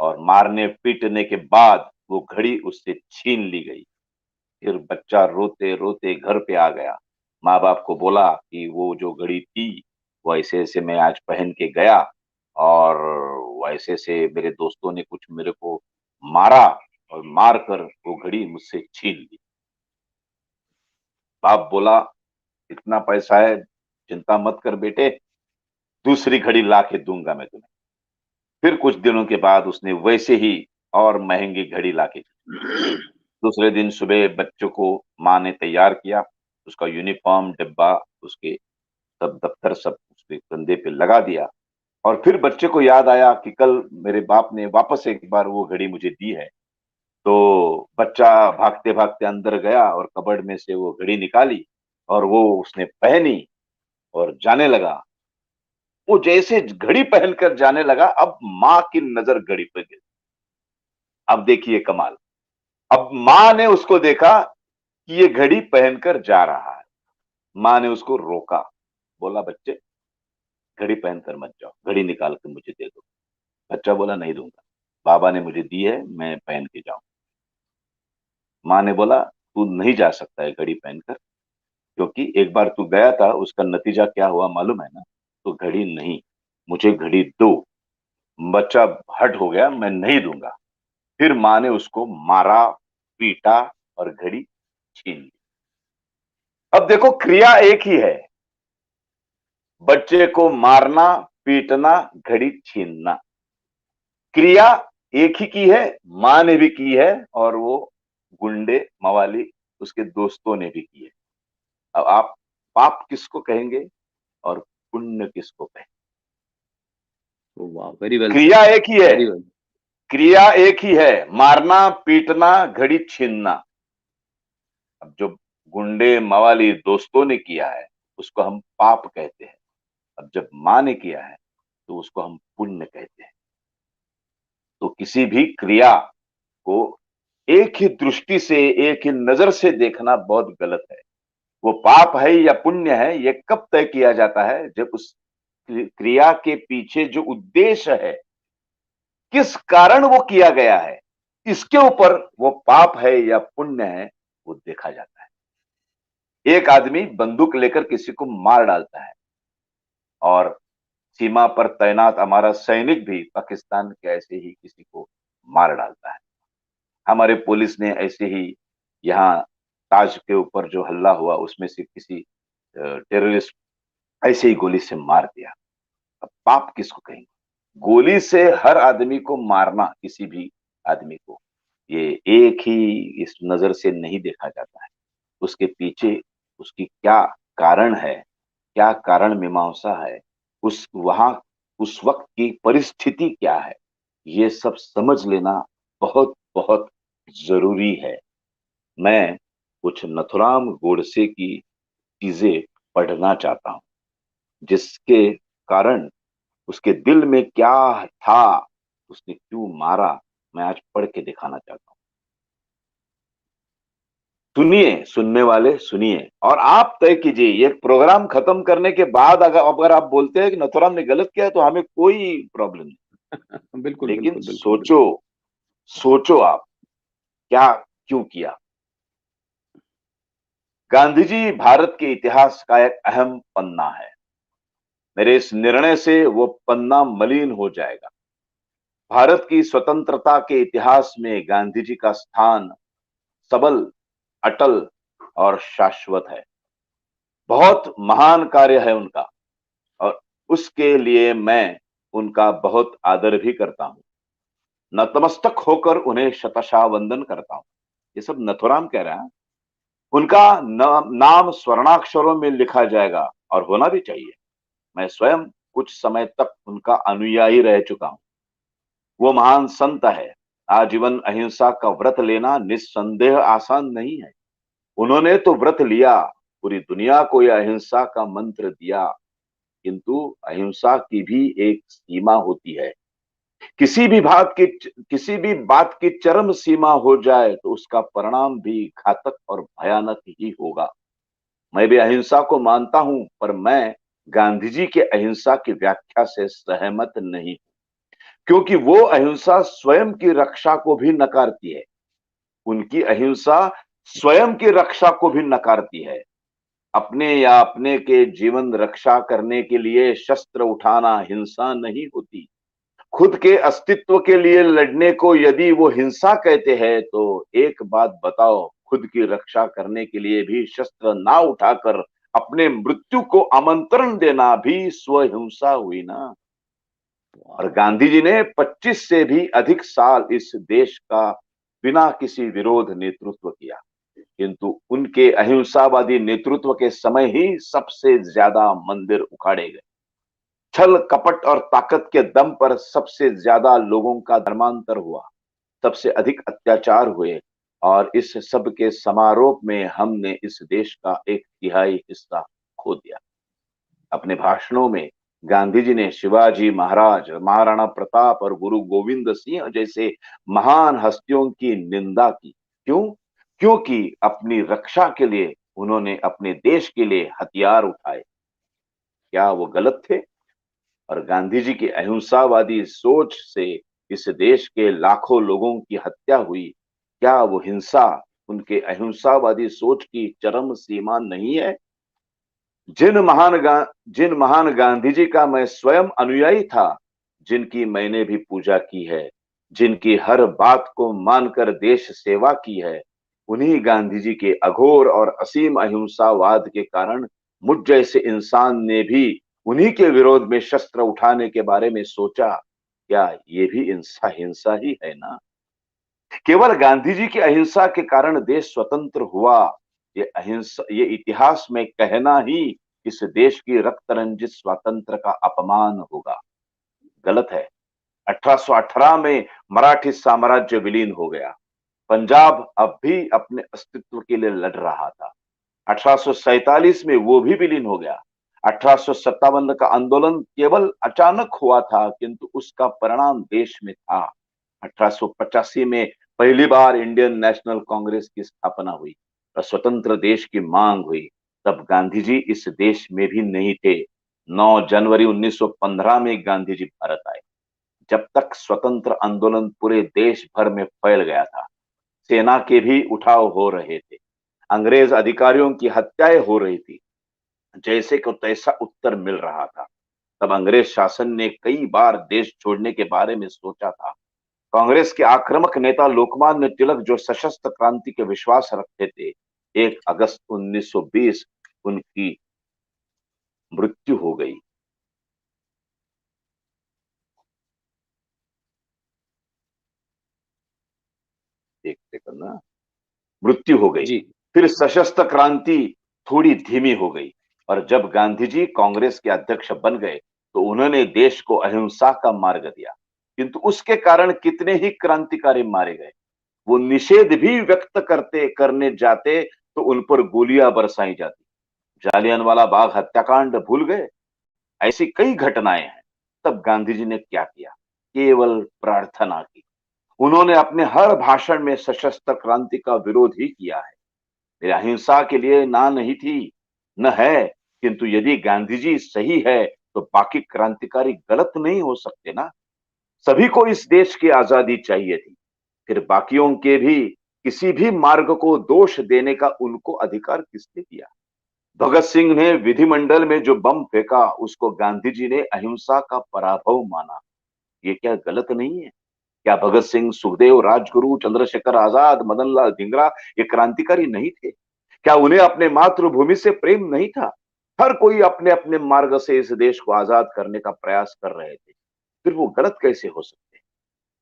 और मारने पीटने के बाद वो घड़ी उससे छीन ली गई। फिर बच्चा रोते रोते घर पे आ गया, माँ बाप को बोला कि वो जो घड़ी थी वो ऐसे ऐसे मैं आज पहन के गया, और वैसे से मेरे दोस्तों ने कुछ मेरे को मारा और मार कर वो घड़ी मुझसे छीन ली। बाप बोला इतना पैसा है, चिंता मत कर बेटे, दूसरी घड़ी ला के दूंगा मैं तुम्हें। फिर कुछ दिनों के बाद उसने वैसे ही और महंगी घड़ी ला के दी। दूसरे दिन सुबह बच्चों को माँ ने तैयार किया, उसका यूनिफॉर्म डिब्बा, उसके सब दफ्तर सब उसके कंधे पे लगा दिया। और फिर बच्चे को याद आया कि कल मेरे बाप ने वापस एक बार वो घड़ी मुझे दी है। तो बच्चा भागते भागते अंदर गया और कबर्ड में से वो घड़ी निकाली और वो उसने पहनी और जाने लगा। वो जैसे घड़ी पहनकर जाने लगा, अब माँ की नजर घड़ी पे गिरी। अब देखिए कमाल, अब माँ ने उसको देखा कि ये घड़ी पहनकर जा रहा है। माँ ने उसको रोका, बोला बच्चे घड़ी पहनकर मत जाओ, घड़ी निकाल के मुझे दे दो। बच्चा बोला नहीं दूंगा, बाबा ने मुझे दी है, मैं पहन के जाऊं। माँ ने बोला तू नहीं जा सकता है घड़ी पहनकर, क्योंकि एक बार तू गया था, उसका नतीजा क्या हुआ मालूम है ना। तो घड़ी नहीं, मुझे घड़ी दो। बच्चा हट हो गया, मैं नहीं दूंगा। फिर माँ ने उसको मारा, पीटा और घड़ी छीन ली। अब देखो क्रिया एक ही है, बच्चे को मारना, पीटना, घड़ी छीनना, क्रिया एक ही की है। माँ ने भी की है और वो गुंडे मवाली उसके दोस्तों ने भी की है। अब आप पाप किसको कहेंगे और पुण्य किसको कहेंगे? वाह, वेरी वेल क्रिया सेड, एक ही है, वेरी वेल। क्रिया एक ही है, मारना, पीटना, घड़ी छीनना। अब जो गुंडे मवाली दोस्तों ने किया है उसको हम पाप कहते हैं। अब जब माँ ने किया है तो उसको हम पुण्य कहते हैं। तो किसी भी क्रिया को एक ही दृष्टि से, एक ही नजर से देखना बहुत गलत है। वो पाप है या पुण्य है, ये कब तय किया जाता है? जब उस क्रिया के पीछे जो उद्देश्य है, किस कारण वो किया गया है, इसके ऊपर वो पाप है या पुण्य है वो देखा जाता है। एक आदमी बंदूक लेकर किसी को मार डालता है और सीमा पर तैनात हमारा सैनिक भी पाकिस्तान के ऐसे ही किसी को मार डालता है। हमारे पुलिस ने ऐसे ही यहाँ ताज के ऊपर जो हल्ला हुआ उसमें से किसी टेररिस्ट ऐसे ही गोली से मार दिया। अब पाप किसको कहेंगे? गोली से हर आदमी को मारना, किसी भी आदमी को, ये एक ही इस नजर से नहीं देखा जाता है। उसके पीछे उसकी क्या कारण है, क्या कारण मीमांसा है, उस वहां उस वक्त की परिस्थिति क्या है, ये सब समझ लेना बहुत बहुत जरूरी है। मैं कुछ नथुराम गोडसे की चीजें पढ़ना चाहता हूं, जिसके कारण उसके दिल में क्या था, उसने क्यों मारा, मैं आज पढ़ के दिखाना चाहता हूं। सुनिए, सुनने वाले सुनिए, और आप तय कीजिए। ये प्रोग्राम खत्म करने के बाद अगर आप बोलते हैं कि नथुराम ने गलत किया तो हमें कोई प्रॉब्लम नहीं। बिल्कुल लेकिन बिल्कुल बिल्कुल सोचो, बिल्कुल। सोचो आप क्या क्यों किया। गांधी जी भारत के इतिहास का एक अहम पन्ना है। मेरे इस निर्णय से वो पन्ना मलिन हो जाएगा। भारत की स्वतंत्रता के इतिहास में गांधी जी का स्थान सबल, अटल और शाश्वत है। बहुत महान कार्य है उनका और उसके लिए मैं उनका बहुत आदर भी करता हूं। नतमस्तक होकर उन्हें शतशः वंदन करता हूं। ये सब नथुराम कह रहा है। उनका नाम स्वर्णाक्षरों में लिखा जाएगा और होना भी चाहिए। मैं स्वयं कुछ समय तक उनका अनुयायी रह चुका हूं। वो महान संत है। आजीवन अहिंसा का व्रत लेना निस्संदेह आसान नहीं है। उन्होंने तो व्रत लिया, पूरी दुनिया को यह अहिंसा का मंत्र दिया, किंतु अहिंसा की भी एक सीमा होती है। किसी भी बात की चरम सीमा हो जाए तो उसका परिणाम भी घातक और भयानक ही होगा। मैं भी अहिंसा को मानता हूं, पर मैं गांधी जी के अहिंसा की व्याख्या से सहमत नहीं, क्योंकि वो अहिंसा स्वयं की रक्षा को भी नकारती है। उनकी अहिंसा स्वयं की रक्षा को भी नकारती है। अपने या अपने के जीवन रक्षा करने के लिए शस्त्र उठाना हिंसा नहीं होती। खुद के अस्तित्व के लिए लड़ने को यदि वो हिंसा कहते हैं तो एक बात बताओ, खुद की रक्षा करने के लिए भी शस्त्र ना उठाकर अपने मृत्यु को आमंत्रण देना भी स्वहिंसा हुई ना। और वाह। गांधी जी ने 25 से भी अधिक साल इस देश का बिना किसी विरोध नेतृत्व किया, किंतु उनके अहिंसावादी नेतृत्व के समय ही सबसे ज्यादा मंदिर उखाड़े गए। छल कपट और ताकत के दम पर सबसे ज्यादा लोगों का धर्मांतर हुआ, सबसे अधिक अत्याचार हुए, और इस सब के समारोह में हमने इस देश का एक तिहाई हिस्सा खो दिया। अपने भाषणों में गांधी जी ने शिवाजी महाराज, महाराणा प्रताप और गुरु गोविंद सिंह जैसे महान हस्तियों की निंदा की। क्यों? क्योंकि अपनी रक्षा के लिए उन्होंने अपने देश के लिए हथियार उठाए। क्या वो गलत थे? और गांधी जी की अहिंसावादी सोच से इस देश के लाखों लोगों की हत्या हुई। क्या वो हिंसा उनके अहिंसावादी सोच की चरम सीमा नहीं है? जिन महान गांधी जी का मैं स्वयं अनुयायी था, जिनकी मैंने भी पूजा की है, जिनकी हर बात को मानकर देश सेवा की है, उन्हीं गांधी जी के अघोर और असीम अहिंसावाद के कारण मुझ जैसे इंसान ने भी उन्हीं के विरोध में शस्त्र उठाने के बारे में सोचा। क्या ये भी हिंसा हिंसा ही है ना? केवल गांधी जी की अहिंसा के कारण देश स्वतंत्र हुआ, ये अहिंसा, ये इतिहास में कहना ही इस देश की रक्त रंजित स्वातंत्र का अपमान होगा। गलत है। 1818 में मराठी साम्राज्य विलीन हो गया। पंजाब अब भी अपने अस्तित्व के लिए लड़ रहा था। 1847 में वो भी विलीन हो गया। 1857 का आंदोलन केवल अचानक हुआ था, किंतु उसका परिणाम देश में था। 1885 में पहली बार इंडियन नेशनल कांग्रेस की स्थापना हुई और स्वतंत्र देश की मांग हुई। तब गांधी जी इस देश में भी नहीं थे। 9 जनवरी 1915 में गांधी जी भारत आए। जब तक स्वतंत्र आंदोलन पूरे देश भर में फैल गया था, सेना के भी उठाव हो रहे थे, अंग्रेज अधिकारियों की हत्याएं हो रही थी, जैसे को तैसा उत्तर मिल रहा था, तब अंग्रेज शासन ने कई बार देश छोड़ने के बारे में सोचा था। कांग्रेस के आक्रामक नेता लोकमान्य तिलक जो सशस्त्र क्रांति के विश्वास रखते थे, 1 अगस्त 1920 उनकी मृत्यु हो गई। एक सेकंड ना, मृत्यु हो गई। जी। फिर सशस्त्र क्रांति थोड़ी धीमी हो गई और जब गांधी जी कांग्रेस के अध्यक्ष बन गए तो उन्होंने देश को अहिंसा का मार्ग दिया, किंतु उसके कारण कितने ही क्रांतिकारी मारे गए। वो निषेध भी व्यक्त करने जाते तो उन पर गोलियां बरसाई जाती। जालियनवाला बाग हत्याकांड भूल गए? ऐसी कई घटनाएं हैं। तब गांधी जी ने क्या किया? केवल प्रार्थना की। उन्होंने अपने हर भाषण में सशस्त्र क्रांति का विरोध ही किया है। वे अहिंसा के लिए ना नहीं थी, न है, किंतु यदि गांधी जी सही है तो बाकी क्रांतिकारी गलत नहीं हो सकते ना। सभी को इस देश की आजादी चाहिए थी, फिर बाकियों के भी किसी भी मार्ग को दोष देने का उनको अधिकार किसने दिया? भगत सिंह ने विधिमंडल में जो बम फेंका उसको गांधी जी ने अहिंसा का पराभव माना। ये क्या गलत नहीं है? क्या भगत सिंह, सुखदेव, राजगुरु, चंद्रशेखर आजाद, मदनलाल धिंगरा ये क्रांतिकारी नहीं थे? क्या उन्हें अपने मातृभूमि से प्रेम नहीं था? हर कोई अपने अपने मार्ग से इस देश को आजाद करने का प्रयास कर रहे थे, फिर वो गलत कैसे हो सकते?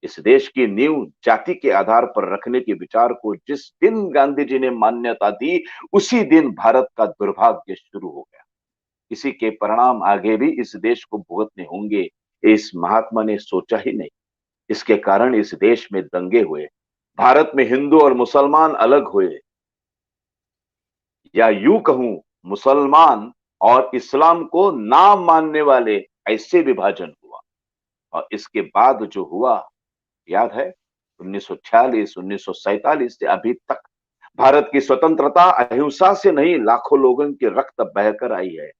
इस देश की नींव जाति के आधार पर रखने के विचार को जिस दिन गांधी जी ने मान्यता दी, उसी दिन भारत का दुर्भाग्य शुरू हो गया। इसी के परिणाम आगे भी इस देश को भुगतने होंगे, इस महात्मा ने सोचा ही नहीं। इसके कारण इस देश में दंगे हुए, भारत में हिंदू और मुसलमान अलग हुए, या यूं कहूं मुसलमान और इस्लाम को ना मानने वाले ऐसे विभाजन हुआ। और इसके बाद जो हुआ याद है, 1946 1947 से अभी तक भारत की स्वतंत्रता अहिंसा से नहीं, लाखों लोगों के रक्त बहकर आई है।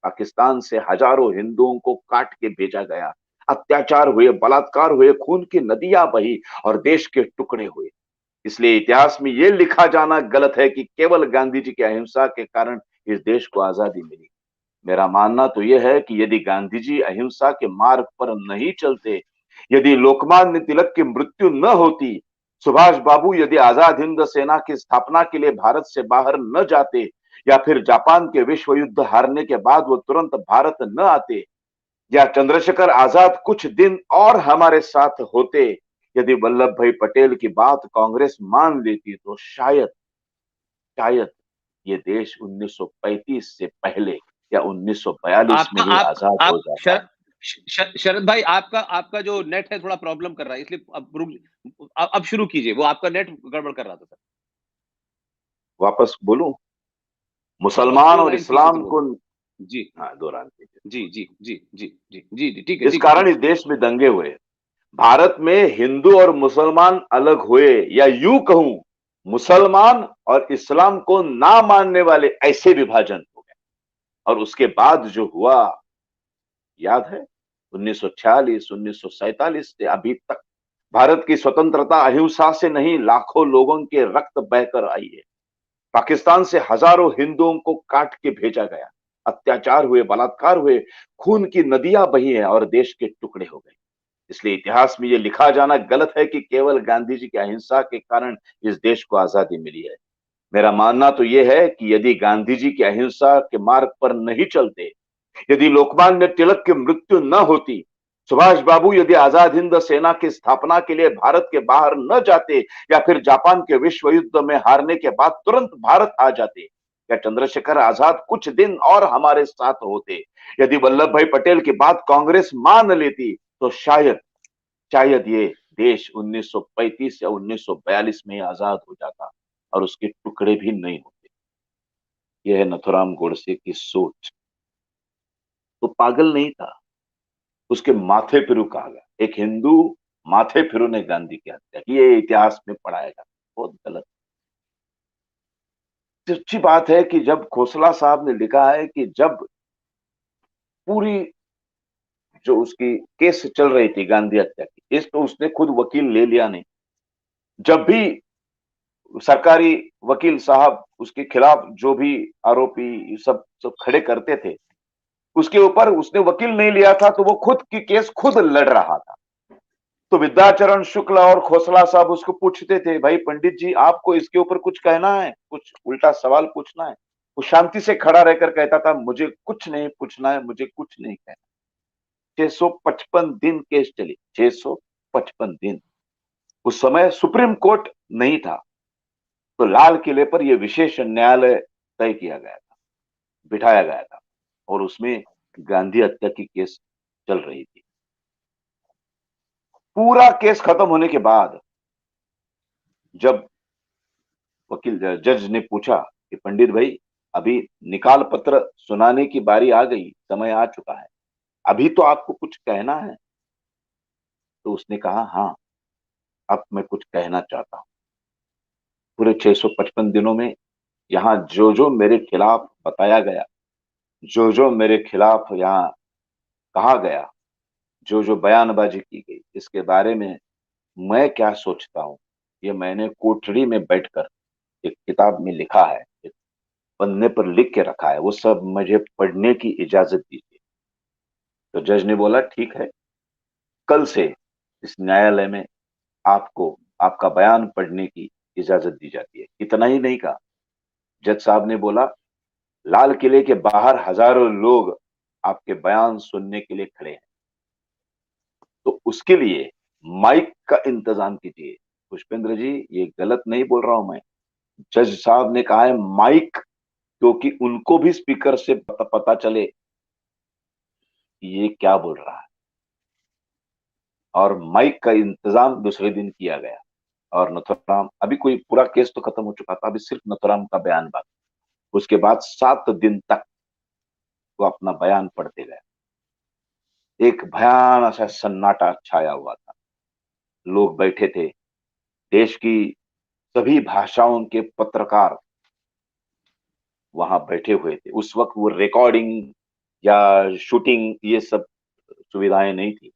पाकिस्तान से हजारों हिंदुओं को काट के भेजा गया, अत्याचार हुए, बलात्कार हुए, खून की नदियां बही और देश के टुकड़े हुए। इसलिए इतिहास में यह लिखा जाना गलत है कि केवल गांधी जी की अहिंसा के कारण इस देश को आजादी मिली। मेरा मानना तो यह है कि यदि गांधी जी अहिंसा के मार्ग पर नहीं चलते, यदि लोकमान्य तिलक की मृत्यु न होती, सुभाष बाबू यदि आजाद हिंद सेना की स्थापना के लिए भारत से बाहर न जाते, या फिर जापान के विश्व युद्ध हारने के बाद वो तुरंत भारत न आते, या चंद्रशेखर आजाद कुछ दिन और हमारे साथ होते, यदि वल्लभ भाई पटेल की बात कांग्रेस मान लेती, तो शायद शायद ये देश 1935 से पहले या 1942 में आपका ही आजाद हो आप जाता। शरद भाई, आपका आपका जो नेट है थोड़ा प्रॉब्लम कर रहा है, इसलिए अब शुरू कीजिए। वो आपका नेट गड़बड़ कर रहा था सर। वापस बोलूं? हाँ, बस मुसलमान दो और लाइन ठीक होती इस्लाम को, बोलो। जी हाँ, दोहरान कीजिए। जी जी जी जी जी जी जी, ठीक है इस ठीक है कारण ठीक इस देश में दंगे हुए, भारत में हिंदू और मुसलमान अलग हुए, या यूं कहूं मुसलमान और इस्लाम को ना मानने वाले ऐसे विभाजन हो गए। और उसके बाद जो हुआ याद है, 1946, 1947 से अभी तक भारत की स्वतंत्रता अहिंसा से नहीं, लाखों लोगों के रक्त बहकर आई है। पाकिस्तान से हजारों हिंदुओं को काट के भेजा गया, अत्याचार हुए, बलात्कार हुए, खून की नदियां बही हैं और देश के टुकड़े हो गए। इसलिए इतिहास में यह लिखा जाना गलत है कि केवल गांधी जी की अहिंसा के कारण इस देश को आजादी मिली है। मेरा मानना तो यह है कि यदि गांधी जी की अहिंसा के मार्ग पर नहीं चलते, यदि लोकमान्य तिलक की मृत्यु न होती, सुभाष बाबू यदि आजाद हिंद सेना की स्थापना के लिए भारत के बाहर न जाते, या फिर जापान के विश्व युद्ध में हारने के बाद तुरंत भारत आ जाते, या चंद्रशेखर आजाद कुछ दिन और हमारे साथ होते, यदि वल्लभ भाई पटेल की बात कांग्रेस मान लेती, तो शायद शायद ये देश 1935 या 1942 में ही आजाद हो जाता और उसके टुकड़े भी नहीं होते। यह है नथुराम गोडसे की सोच। तो पागल नहीं था, उसके माथे फिरू कहा गया। एक हिंदू माथे फिरू ने गांधी की हत्या की, ये इतिहास में पढ़ाया जाता, बहुत गलत। अच्छी बात है कि जब खोसला साहब ने लिखा है कि जब पूरी जो उसकी केस चल रही थी गांधी हत्या की, इस तो उसने खुद वकील ले लिया नहीं। जब भी सरकारी वकील साहब उसके खिलाफ जो भी आरोपी सब खड़े करते थे, उसके ऊपर उसने वकील नहीं लिया था, तो वो खुद की केस खुद लड़ रहा था। तो विद्याचरण शुक्ल और खोसला साहब उसको पूछते थे, भाई पंडित जी आपको इसके ऊपर कुछ कहना है, कुछ उल्टा सवाल पूछना है? वो शांति से खड़ा रहकर कहता था, मुझे कुछ नहीं पूछना है, मुझे कुछ नहीं कहना। 655 दिन केस चली, 655 दिन। उस समय सुप्रीम कोर्ट नहीं था, तो लाल किले पर यह विशेष न्यायालय तय किया गया था, बिठाया गया था, और उसमें गांधी हत्या की केस चल रही थी। पूरा केस खत्म होने के बाद जब वकील जज ने पूछा कि पंडित भाई अभी निकाल पत्र सुनाने की बारी आ गई, समय आ चुका है, अभी तो आपको कुछ कहना है? तो उसने कहा, हाँ अब मैं कुछ कहना चाहता हूं। पूरे 655 दिनों में यहां जो जो मेरे खिलाफ बताया गया, जो जो मेरे खिलाफ यहाँ कहा गया, जो जो बयानबाजी की गई, इसके बारे में मैं क्या सोचता हूं, ये मैंने कोठरी में बैठकर एक किताब में लिखा है, एक पन्ने पर लिख के रखा है, वो सब मुझे पढ़ने की इजाजत दीजिए। तो जज ने बोला, ठीक है, कल से इस न्यायालय में आपको आपका बयान पढ़ने की इजाजत दी जाती है। इतना ही नहीं कहा, जज साहब ने बोला, लाल किले के बाहर हजारों लोग आपके बयान सुनने के लिए खड़े हैं, तो उसके लिए माइक का इंतजाम कीजिए। पुष्पेंद्र जी ये गलत नहीं बोल रहा हूं मैं, जज साहब ने कहा है माइक, क्योंकि उनको भी स्पीकर से पता चले ये क्या बोल रहा है। और माइक का इंतजाम दूसरे दिन किया गया, और नथुराम, अभी कोई पूरा केस तो खत्म हो चुका था, अभी सिर्फ नथुराम का बयान बाकी। उसके बाद 7 दिन तक वो अपना बयान पढ़ते गए। एक भयानक सा सन्नाटा छाया हुआ था, लोग बैठे थे, देश की सभी भाषाओं के पत्रकार वहां बैठे हुए थे। उस वक्त वो रिकॉर्डिंग या शूटिंग ये सब सुविधाएं नहीं थी,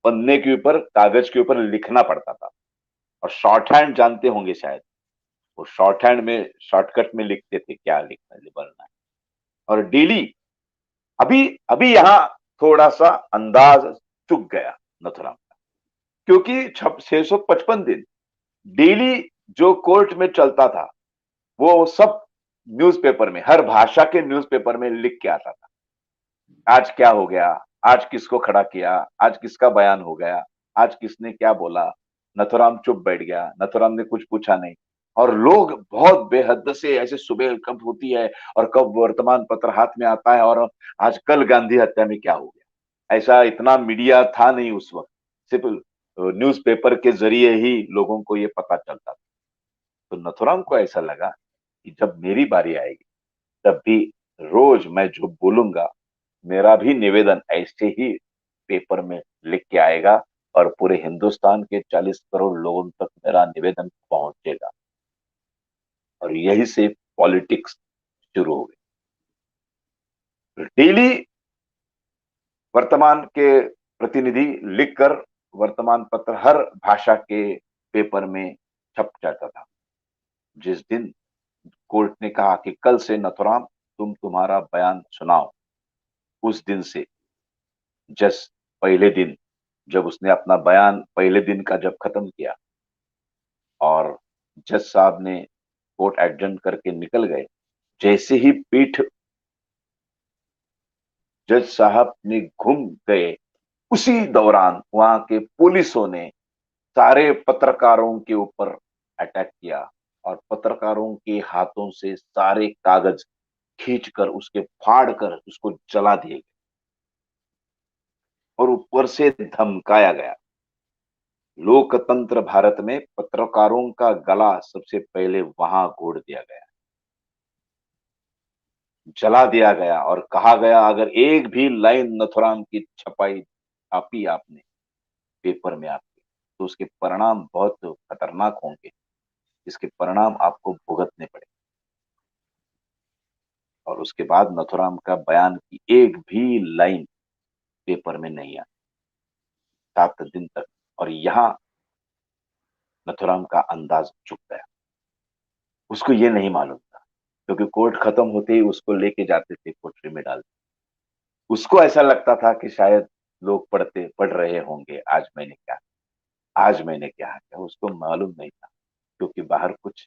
पन्ने के ऊपर कागज के ऊपर लिखना पड़ता था, और शॉर्ट हैंड जानते होंगे शायद, वो शॉर्ट हैंड में शॉर्टकट में लिखते थे क्या लिखना है, बोलना है। और डेली, अभी अभी यहां थोड़ा सा अंदाज चुक गया नथुराम का, क्योंकि 655 दिन डेली जो कोर्ट में चलता था, वो सब न्यूज़पेपर में, हर भाषा के न्यूज़पेपर में लिख के आता था। आज क्या हो गया, आज किसको खड़ा किया, आज किसका बयान हो गया, आज किसने क्या बोला। नथुराम चुप बैठ गया, नथुराम ने कुछ पूछा नहीं, और लोग बहुत बेहद से ऐसे, सुबह कब होती है और कब वर्तमान पत्र हाथ में आता है, और आज कल गांधी हत्या में क्या हो गया। ऐसा इतना मीडिया था नहीं उस वक्त, सिर्फ न्यूज़पेपर के जरिए ही लोगों को ये पता चलता था। तो नथुराम को ऐसा लगा कि जब मेरी बारी आएगी, तब भी रोज मैं जो बोलूंगा, मेरा भी निवेदन ऐसे ही पेपर में लिख के आएगा, और पूरे हिंदुस्तान के 40 करोड़ लोगों तक मेरा निवेदन पहुंचेगा। और यही से पॉलिटिक्स शुरू हो गई। डेली वर्तमान के प्रतिनिधि लिखकर वर्तमान पत्र हर भाषा के पेपर में छप जाता था। जिस दिन कोर्ट ने कहा कि कल से नथुराम तुम तुम्हारा बयान सुनाओ, उस दिन से जज पहले दिन जब उसने अपना बयान पहले दिन का जब खत्म किया और जज साहब ने कोर्ट एडजर्न करके निकल गए, जैसे ही पीठ जज साहब ने घूम गए, उसी दौरान वहां के पुलिसों ने सारे पत्रकारों के ऊपर अटैक किया और पत्रकारों के हाथों से सारे कागज खींचकर उसके फाड़ कर उसको जला दिए गए और ऊपर से धमकाया गया। लोकतंत्र भारत में पत्रकारों का गला सबसे पहले वहां घोड़ दिया गया, जला दिया गया और कहा गया अगर एक भी लाइन नथुराम की छपाई छापी आपने पेपर में आपके, तो उसके परिणाम बहुत खतरनाक होंगे, इसके परिणाम आपको भुगतने पड़े। और उसके बाद नथुराम का बयान की एक भी लाइन पेपर में नहीं आई 7 दिन तक। और यहां नथुराम का अंदाज चुक गया। उसको ये नहीं मालूम था, क्योंकि कोर्ट खत्म होते ही उसको लेके जाते थे, कोठरी में डालते। उसको ऐसा लगता था कि शायद लोग पढ़ रहे होंगे आज मैंने क्या किया। उसको मालूम नहीं था, क्योंकि बाहर कुछ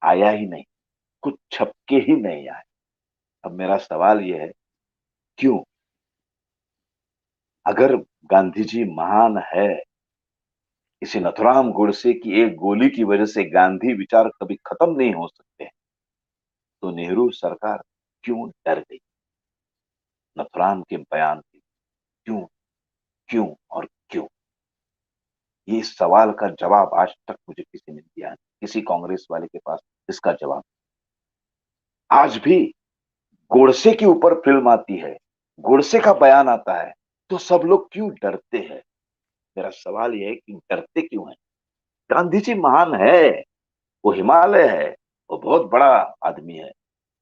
आया ही नहीं, कुछ छपके ही नहीं आए। अब मेरा सवाल यह है, क्यों? अगर गांधी जी महान है, इसी नथुराम गोडसे की एक गोली की वजह से गांधी विचार कभी खत्म नहीं हो सकते, तो नेहरू सरकार क्यों डर गई नथुराम के बयान से? क्यों क्यों और क्यों? ये सवाल का जवाब आज तक मुझे किसी ने दिया नहीं, किसी कांग्रेस वाले के पास इसका जवाब। आज भी गोडसे के ऊपर फिल्म आती है, गोडसे का बयान आता है, तो सब लोग क्यों डरते हैं? मेरा सवाल यह है कि डरते क्यों हैं? गांधी जी महान है, वो हिमालय है, वो बहुत बड़ा आदमी है।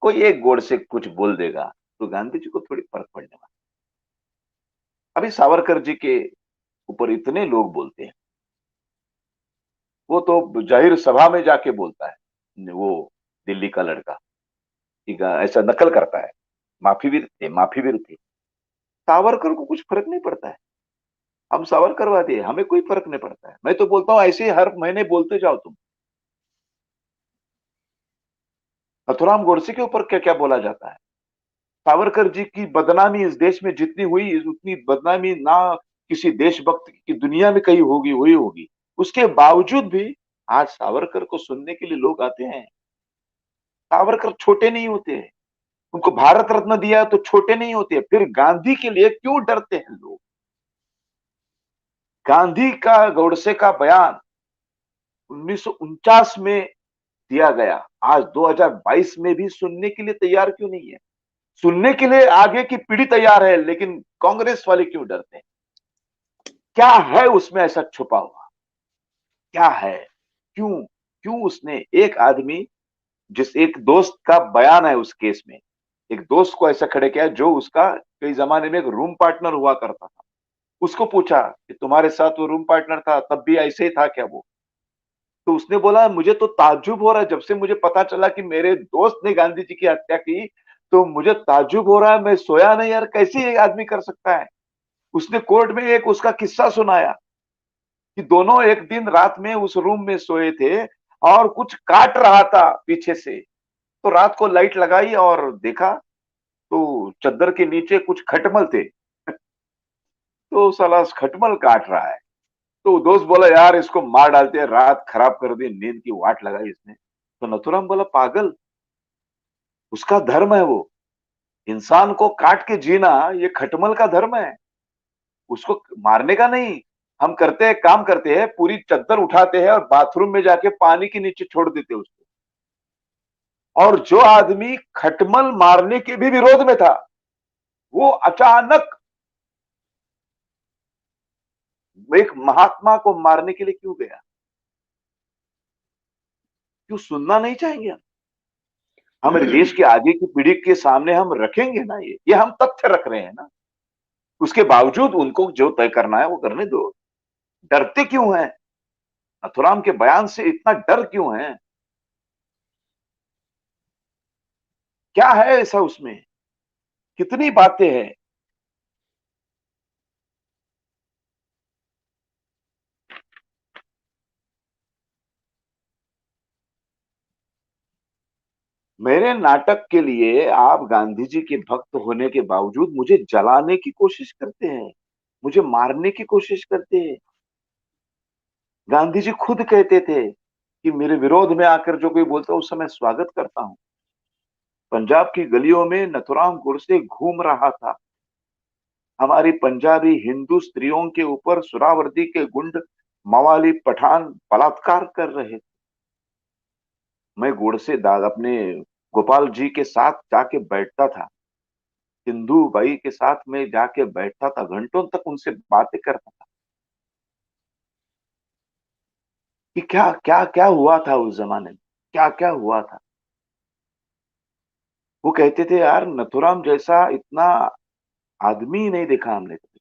कोई एक गोडसे कुछ बोल देगा तो गांधी जी को थोड़ी फर्क पड़ने वाला। अभी सावरकर जी के ऊपर इतने लोग बोलते हैं, वो तो जाहिर सभा में जाके बोलता है, वो दिल्ली का लड़का ठीक है, ऐसा नकल करता है, माफीवीर थे। सावरकर को कुछ फर्क नहीं पड़ता है। हम सावरकरवादी है, हमें कोई फर्क नहीं पड़ता है। मैं तो बोलता हूं ऐसे ही हर महीने बोलते जाओ तुम। नथुराम गोडसे के ऊपर क्या क्या बोला जाता है। सावरकर जी की बदनामी इस देश में जितनी हुई, उतनी बदनामी ना किसी देशभक्त की दुनिया में कहीं हुई होगी। उसके बावजूद भी आज सावरकर को सुनने के लिए लोग आते हैं। सावरकर छोटे नहीं होते, उनको भारत रत्न दिया तो छोटे नहीं होते। फिर गांधी के लिए क्यों डरते हैं लोग? गांधी का गोडसे का बयान 1949 में दिया गया, आज 2022 में भी सुनने के लिए तैयार क्यों नहीं है? सुनने के लिए आगे की पीढ़ी तैयार है, लेकिन कांग्रेस वाले क्यों डरते हैं? क्या है उसमें ऐसा छुपा हुआ? क्या है? क्यों क्यों उसने एक आदमी, जिस एक दोस्त का बयान है उस केस में, एक दोस्त को ऐसा खड़े किया जो उसका कई जमाने में एक रूम पार्टनर हुआ करता था। उसको पूछा कि तुम्हारे साथ वो रूम पार्टनर था, तब भी ऐसे ही था क्या वो? तो उसने बोला मुझे तो ताज्जुब हो रहा है, जब से मुझे पता चला कि मेरे दोस्त ने गांधी जी की हत्या की, तो मुझे ताज्जुब हो रहा है, मैं सोया नहीं यार, कैसे एक आदमी कर सकता है? उसने कोर्ट में एक उसका किस्सा सुनाया कि दोनों एक दिन रात में उस रूम में सोए थे और कुछ काट रहा था पीछे से। तो रात को लाइट लगाई और देखा तो चद्दर के नीचे कुछ खटमल थे। तो साला खटमल काट रहा है। तो दोस्त बोला यार इसको मार डालते हैं, रात खराब कर दी, नींद की वाट लगाई इसने। तो नथुराम बोला पागल, उसका धर्म है वो, इंसान को काट के जीना ये खटमल का धर्म है, उसको मारने का नहीं। हम करते हैं, काम करते हैं, पूरी चद्दर उठाते हैं और बाथरूम में जाके पानी के नीचे छोड़ देते हैं उसको। और जो आदमी खटमल मारने के भी विरोध में था, वो अचानक एक महात्मा को मारने के लिए क्यों गया? क्यों सुनना नहीं चाहेंगे हम? हमारे देश के आगे की पीढ़ी के सामने हम रखेंगे ना, ये हम तथ्य रख रहे हैं ना। उसके बावजूद उनको जो तय करना है वो करने दो। डरते क्यों हैं? नथुराम के बयान से इतना डर क्यों है? क्या है ऐसा उसमें? कितनी बातें हैं। मेरे नाटक के लिए आप गांधी जी के भक्त होने के बावजूद मुझे जलाने की कोशिश करते हैं, मुझे मारने की कोशिश करते हैं। गांधी जी खुद कहते थे कि मेरे विरोध में आकर जो कोई बोलता है उस समय स्वागत करता हूं। पंजाब की गलियों में नथुराम गोडसे घूम रहा था। हमारी पंजाबी हिंदू स्त्रियों के ऊपर सुरावर्दी के गुंड मवाली पठान बलात्कार कर रहे। मैं गोडसे दाद अपने गोपाल जी के साथ जाके बैठता था, सिंधु बाई के साथ में जाके बैठता था, घंटों तक उनसे बातें करता था कि क्या क्या क्या हुआ था उस जमाने में, क्या क्या हुआ था। वो कहते थे यार नथुराम जैसा इतना आदमी ही नहीं देखा हमने कभी।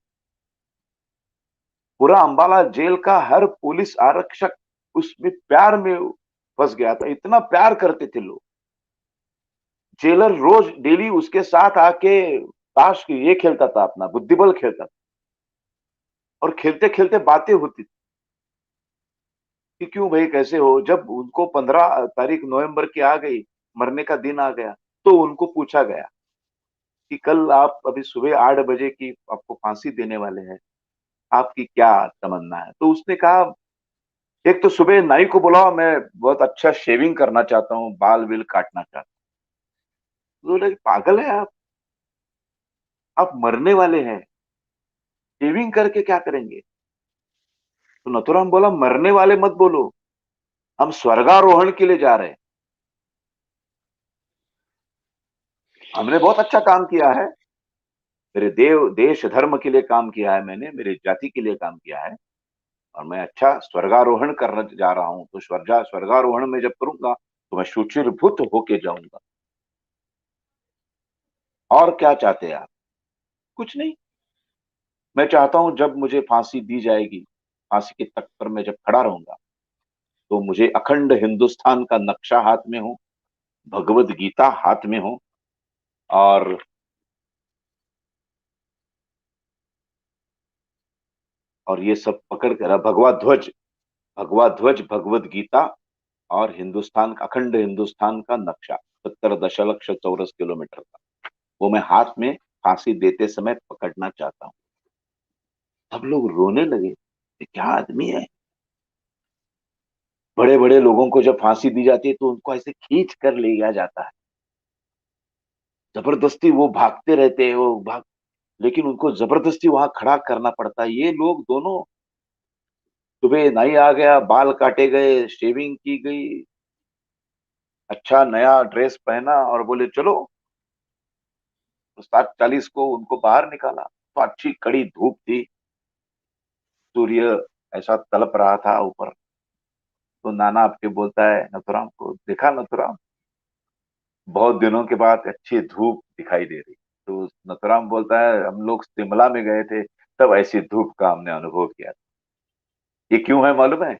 पूरा अंबाला जेल का हर पुलिस आरक्षक उसमें प्यार में फंस गया था, इतना प्यार करते थे लोग। जेलर रोज डेली उसके साथ आके ताश की ये खेलता था, अपना बुद्धिबल खेलता था, और खेलते खेलते बातें होती थी कि क्यों भाई कैसे हो। जब उनको 15 तारीख नवंबर की आ गई, मरने का दिन आ गया, तो उनको पूछा गया कि कल आप अभी सुबह 8 बजे की आपको फांसी देने वाले हैं, आपकी क्या तमन्ना है। तो उसने कहा एक तो सुबह नाई को बुलाओ, मैं बहुत अच्छा शेविंग करना चाहता हूँ, बाल बिल काटना चाहता हूँ। तो बोले पागल है आप मरने वाले हैं, शेविंग करके क्या करेंगे। तो नथुराम बोला मरने वाले मत बोलो, हम स्वर्गारोहण के लिए जा रहे हैं। हमने बहुत अच्छा काम किया है, मेरे देश धर्म के लिए काम किया है, मैंने मेरी जाति के लिए काम किया है, और मैं अच्छा स्वर्गारोहण करने जा रहा हूं। तो स्वर्गारोहण में जब करूंगा तो मैं शुचिर्भूत होके जाऊंगा। और क्या चाहते हैं आप? कुछ नहीं। मैं चाहता हूं जब मुझे फांसी दी जाएगी, फांसी के तख्त पर मैं जब खड़ा रहूंगा, तो मुझे अखंड हिंदुस्तान का नक्शा हाथ में हो, भगवत गीता हाथ में हो, और ये सब पकड़ कर भगवा ध्वज भगवत गीता और हिंदुस्तान का अखंड हिंदुस्तान का नक्शा 70 दशलक्ष चौरस किलोमीटर का, वो मैं हाथ में फांसी देते समय पकड़ना चाहता हूँ। सब लोग रोने लगे, ये क्या आदमी है। बड़े बड़े लोगों को जब फांसी दी जाती है तो उनको ऐसे खींच कर ले जाया जाता है, जबरदस्ती वो भागते रहते हैं, वो भाग, लेकिन उनको जबरदस्ती वहां खड़ा करना पड़ता है। ये लोग दोनों, सुबह नाई आ गया, बाल काटे गए, शेविंग की गई, अच्छा नया ड्रेस पहना, और बोले चलो। तो 7:40 को उनको बाहर निकाला, तो अच्छी कड़ी धूप थी, सूर्य ऐसा तलप रहा था ऊपर। तो नाना आपके बोलता है नथुराम को, देखा नथुराम, बहुत दिनों के बाद अच्छी धूप दिखाई दे रही। तो नथुराम बोलता है हम लोग शिमला में गए थे, तब ऐसी धूप का हमने अनुभव किया था। ये क्यों है मालूम है?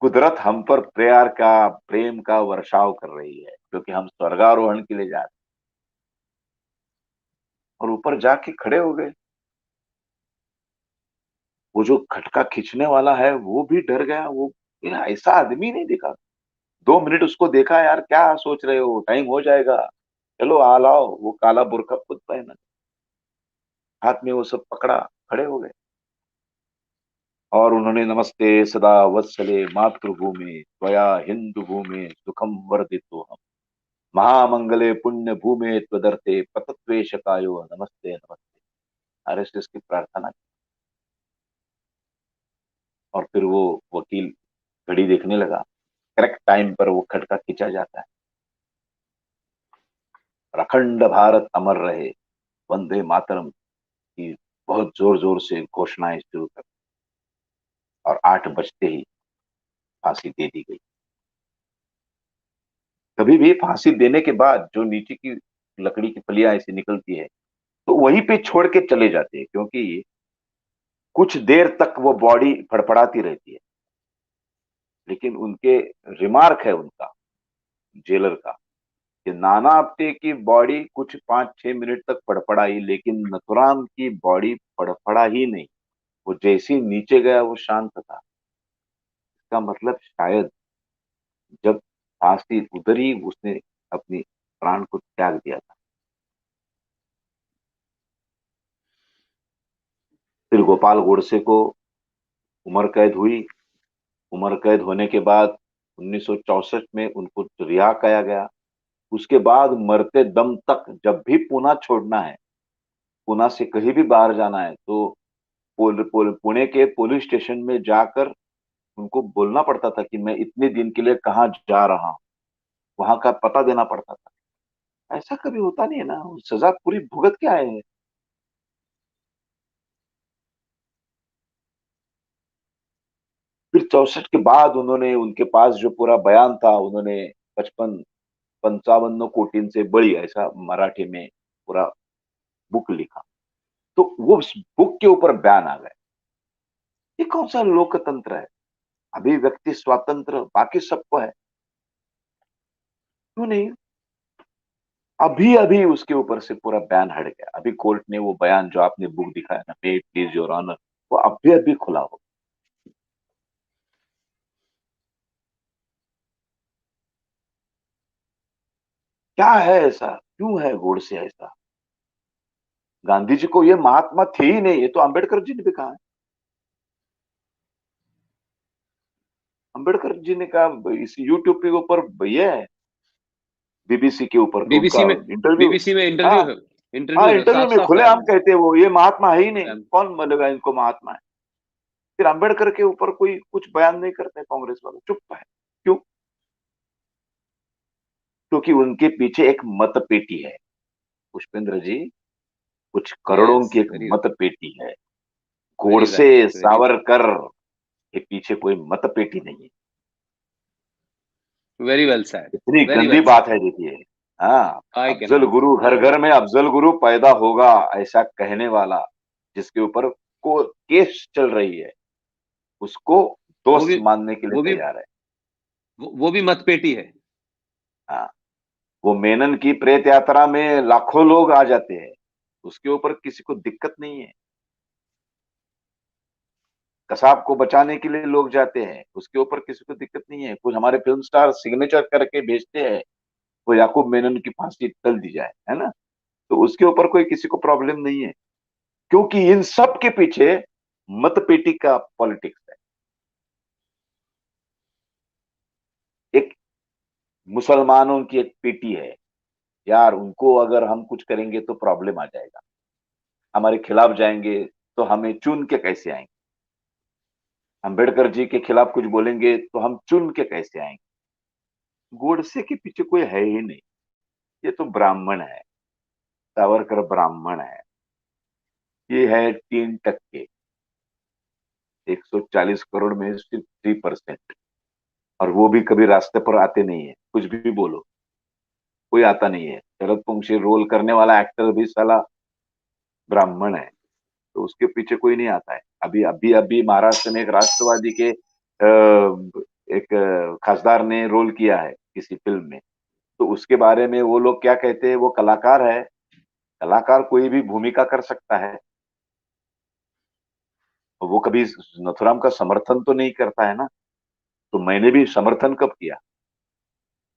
कुदरत हम पर प्रेम का वर्षाव कर रही है, क्योंकि हम स्वर्गारोहण के लिए जा रहे हैं। और ऊपर जाके खड़े हो गए। वो जो खटका खींचने वाला है वो भी डर गया। वो ऐसा आदमी नहीं दिखा। 2 मिनट उसको देखा, यार क्या सोच रहे हो, टाइम हो जाएगा, चलो आ लाओ। वो काला बुरका खुद पहना, हाथ में वो सब पकड़ा, खड़े हो गए। और उन्होंने नमस्ते सदा वत्सले मातृभूमि त्वया हिंदू भूमि सुखम वर्धितो हम महामंगले पुण्य भूमि त्वदर्थे पतत्वेशकायो नमस्ते नमस्ते। आरएसएस की प्रार्थना की। और फिर वो वकील घड़ी देखने लगा, करेक्ट टाइम पर वो खटका खींचा जाता है, और अखंड भारत अमर रहे, वंदे मातरम की बहुत जोर जोर से घोषणाएं शुरू कर। और 8 बजते ही फांसी दे दी गई। कभी भी फांसी देने के बाद जो नीचे की लकड़ी की फलियां ऐसी निकलती है, तो वहीं पे छोड़ के चले जाते हैं, क्योंकि कुछ देर तक वो बॉडी फड़फड़ाती रहती है। लेकिन उनके रिमार्क है उनका, जेलर का, कि नाना आप्टे की बॉडी कुछ 5-6 मिनट तक फड़फड़ाई, लेकिन नथुराम की बॉडी फड़फड़ा ही नहीं। वो जैसे ही नीचे गया वो शांत था। इसका मतलब शायद जब फांसी उतरी उसने अपनी प्राण को त्याग दिया था। फिर गोपाल गोडसे को उम्र कैद हुई। उम्र कैद होने के बाद 1964 में उनको रिहा किया गया। उसके बाद मरते दम तक जब भी पुणे छोड़ना है, पुणे से कहीं भी बाहर जाना है, तो पुणे के पुलिस स्टेशन में जाकर उनको बोलना पड़ता था कि मैं इतने दिन के लिए कहाँ जा रहा हूँ, वहां का पता देना पड़ता था। ऐसा कभी होता नहीं है ना, सजा पूरी भुगत के आए हैं। फिर 64 के बाद उन्होंने, उनके पास जो पूरा बयान था, उन्होंने 55 से बड़ी, ऐसा मराठी में पूरा बुक लिखा। तो वो उस बुक के ऊपर बयान आ गए। ये कौन सा लोकतंत्र है? अभिव्यक्ति स्वातंत्र बाकी सबको है, क्यों नहीं? अभी अभी उसके ऊपर से पूरा बैन हट गया। अभी कोर्ट ने वो बयान जो आपने बुक दिखाया ना, मे प्लीज योर ऑनर, वो अभी अभी खुला हो। क्या है ऐसा, क्यों है गोडसे ऐसा? गांधी जी को ये महात्मा थे ही नहीं, ये तो अंबेडकर जी ने भी कहा है। अंबेडकर जी ने कहा, इस यूट्यूब के ऊपर ये है, बीबीसी के ऊपर उनका बीबीसी में इंटरव्यू। बीबीसी में हाँ, इंटरव्यू है। हाँ, इंटरव्यू है, इंटरव्यू साफ में साफ बयान खुलेआम कहते हैं वो ये महात्मा है ही नहीं, है। कौन बोलेगा इनको महात्मा है? फिर अंबेडकर के ऊपर कोई कुछ बयान नहीं करते, कांग्रेस वाले चुप है। क्यों? क्योंकि उनके पीछे एक मतपेटी है पुष्पेंद्र जी, कुछ करोड़ों यस, की एक वेरी मतपेटी है। Very Godse, right, very Savarkar के पीछे कोई मतपेटी नहीं है। वेरी वेल सेड, इतनी वेरी गंदी वेल बात सेड। है, देखिए। हाँ, आई कैन अफजल गुरु, हर आई घर में अफजल गुरु पैदा होगा, ऐसा कहने वाला, जिसके ऊपर को केस चल रही है, उसको वो दोस्त भी मानने के लिए वो भी तैयार है। वो भी मतपेटी है। हाँ, वो मेनन की प्रेत यात्रा में लाखों लोग आ जाते हैं, उसके ऊपर किसी को दिक्कत नहीं है। कसाब को बचाने के लिए लोग जाते हैं, उसके ऊपर किसी को दिक्कत नहीं है। कुछ हमारे फिल्म स्टार सिग्नेचर करके भेजते हैं, वो याकूब मेनन की फांसी टल दी जाए, है ना, तो उसके ऊपर कोई किसी को प्रॉब्लम नहीं है। क्योंकि इन सब के पीछे मतपेटी का पॉलिटिक्स है। एक मुसलमानों की एक पेटी है, यार उनको अगर हम कुछ करेंगे तो प्रॉब्लम आ जाएगा, हमारे खिलाफ जाएंगे तो हमें चुन के कैसे आएंगे, अंबेडकर जी के खिलाफ कुछ बोलेंगे तो हम चुन के कैसे आएंगे। गोडसे के पीछे कोई है ही नहीं, ये तो ब्राह्मण है, सावरकर ब्राह्मण है, ये है 3%, 140 करोड़ में सिर्फ 3%। और वो भी कभी रास्ते पर आते नहीं है, कुछ भी बोलो कोई आता नहीं है। शरद पंक्षी रोल करने वाला एक्टर भी साला ब्राह्मण है, तो उसके पीछे कोई नहीं आता है। अभी अभी अभी महाराष्ट्र में एक राष्ट्रवादी के एक खासदार ने रोल किया है किसी फिल्म में, तो उसके बारे में वो लोग क्या कहते हैं, वो कलाकार है। कलाकार कोई भी भूमिका कर सकता है, तो वो कभी नथुराम का समर्थन तो नहीं करता है ना। तो मैंने भी समर्थन कब किया?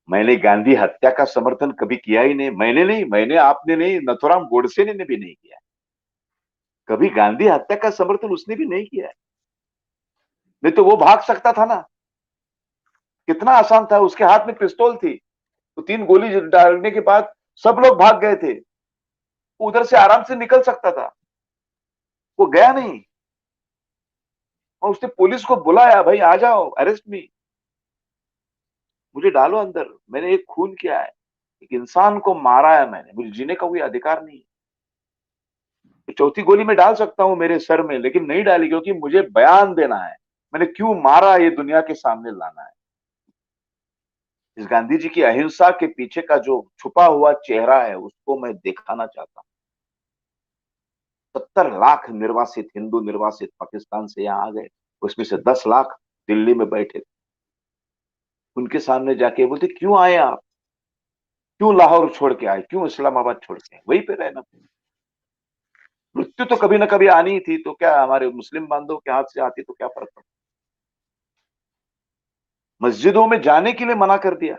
मैंने गांधी हत्या का समर्थन कभी किया ही नहीं। मैंने नहीं, मैंने, आपने नहीं, नथुराम गोडसे ने भी नहीं किया। कभी गांधी हत्या का समर्थन उसने भी नहीं किया है। नहीं तो वो भाग सकता था ना, कितना आसान था, उसके हाथ में पिस्तौल थी, तो 3 गोली डालने के बाद सब लोग भाग गए थे, वो उधर से आराम से निकल सकता था, वो गया नहीं। और उसने पुलिस को बुलाया, भाई आ जाओ, अरेस्ट मी, मुझे डालो अंदर, मैंने एक खून किया है, एक इंसान को मारा है मैंने, मुझे जीने का कोई अधिकार नहीं है। तो चौथी गोली में डाल सकता हूं मेरे सर में, लेकिन नहीं डाली, क्योंकि मुझे बयान देना है, मैंने क्यों मारा ये दुनिया के सामने लाना है। इस गांधी जी की अहिंसा के पीछे का जो छुपा हुआ चेहरा है, उसको मैं दिखाना चाहता हूं। 70 लाख निर्वासित, हिंदू निर्वासित पाकिस्तान से यहाँ आ गए, उसमें से 10 लाख दिल्ली में बैठे। उनके सामने जाके बोलते क्यों आए आप, क्यों लाहौर छोड़ के आए, क्यों इस्लामाबाद छोड़ के आए, वहीं पे रहना। मृत्यु तो कभी ना कभी आनी ही थी, तो क्या हमारे मुस्लिम बांधवों के हाथ से आती तो क्या फर्क पड़ता। मस्जिदों में जाने के लिए मना कर दिया।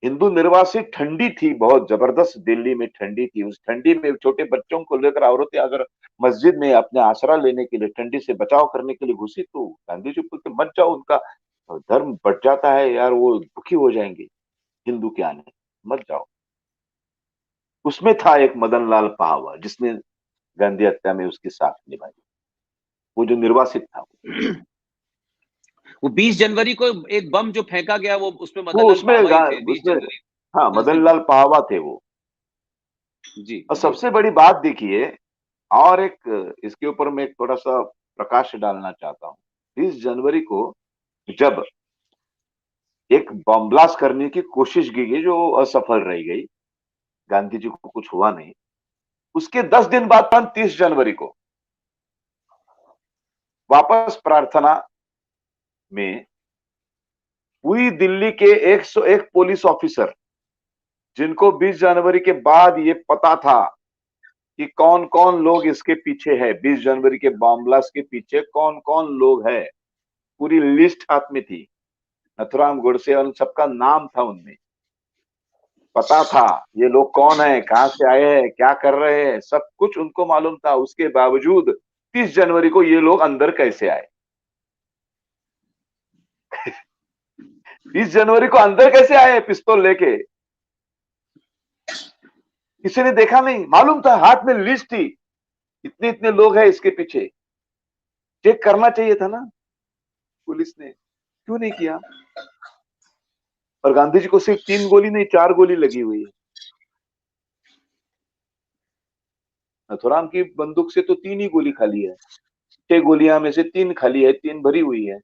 हिंदू निर्वासित, ठंडी थी बहुत जबरदस्त, दिल्ली में ठंडी थी, उस ठंडी में छोटे बच्चों को लेकर औरतें अगर मस्जिद में अपने आसरा लेने के लिए, ठंडी से बचाव करने के लिए घुसी, तो गांधी जी बोलते मत जाओ, उनका धर्म बढ़ जाता है यार, वो दुखी हो जाएंगे हिंदू के आने, मत जाओ। उसमें था एक मदन लाल पाहवा जिसने गांधी हत्या में उसकी साथ निभाई, वो जो निर्वासित था। वो 20 जनवरी को एक बम जो फेंका गया, वो उसमें वो मदन लाल उसमें पाहवा ही थे, 20 उसमें जनवरी हाँ, 10 दिन मदन लाल पहले। पाहवा थे वो। जी और जी। सबसे बड़ी बात देखिए, और एक इसके ऊपर मैं थोड़ा सा प्रकाश डालना चाहता हूँ। 20 जनवरी को जब एक बम ब्लास्ट करने की कोशिश की गई जो असफल रह गई, गांधी जी को कुछ हुआ नहीं, उसके 10 दिन बाद 30 जनवरी को वापस प्रार्थना में पूरी दिल्ली के 101 पुलिस ऑफिसर, जिनको 20 जनवरी के बाद ये पता था कि कौन कौन लोग इसके पीछे है, 20 जनवरी के बॉम्ब ब्लास्ट के पीछे कौन कौन लोग है, पूरी लिस्ट हाथ में थी। नथुराम गोडसे और सबका नाम था उनमें, पता था ये लोग कौन है, कहां से आए हैं, क्या कर रहे हैं, सब कुछ उनको मालूम था। उसके बावजूद 30 जनवरी को ये लोग अंदर कैसे आए? 30 जनवरी को अंदर कैसे आए पिस्तौल लेके? किसी ने देखा नहीं, मालूम था, हाथ में लिस्ट थी, इतने इतने लोग हैं इसके पीछे। चेक करना चाहिए था ना पुलिस ने, क्यों नहीं किया? और गांधी जी को सिर्फ 3 गोली नहीं, 4 गोली लगी हुई है। नथुराम की बंदूक से तो 3 ही गोली खाली है, 6 गोलियां में से 3 खाली है, 3 भरी हुई है।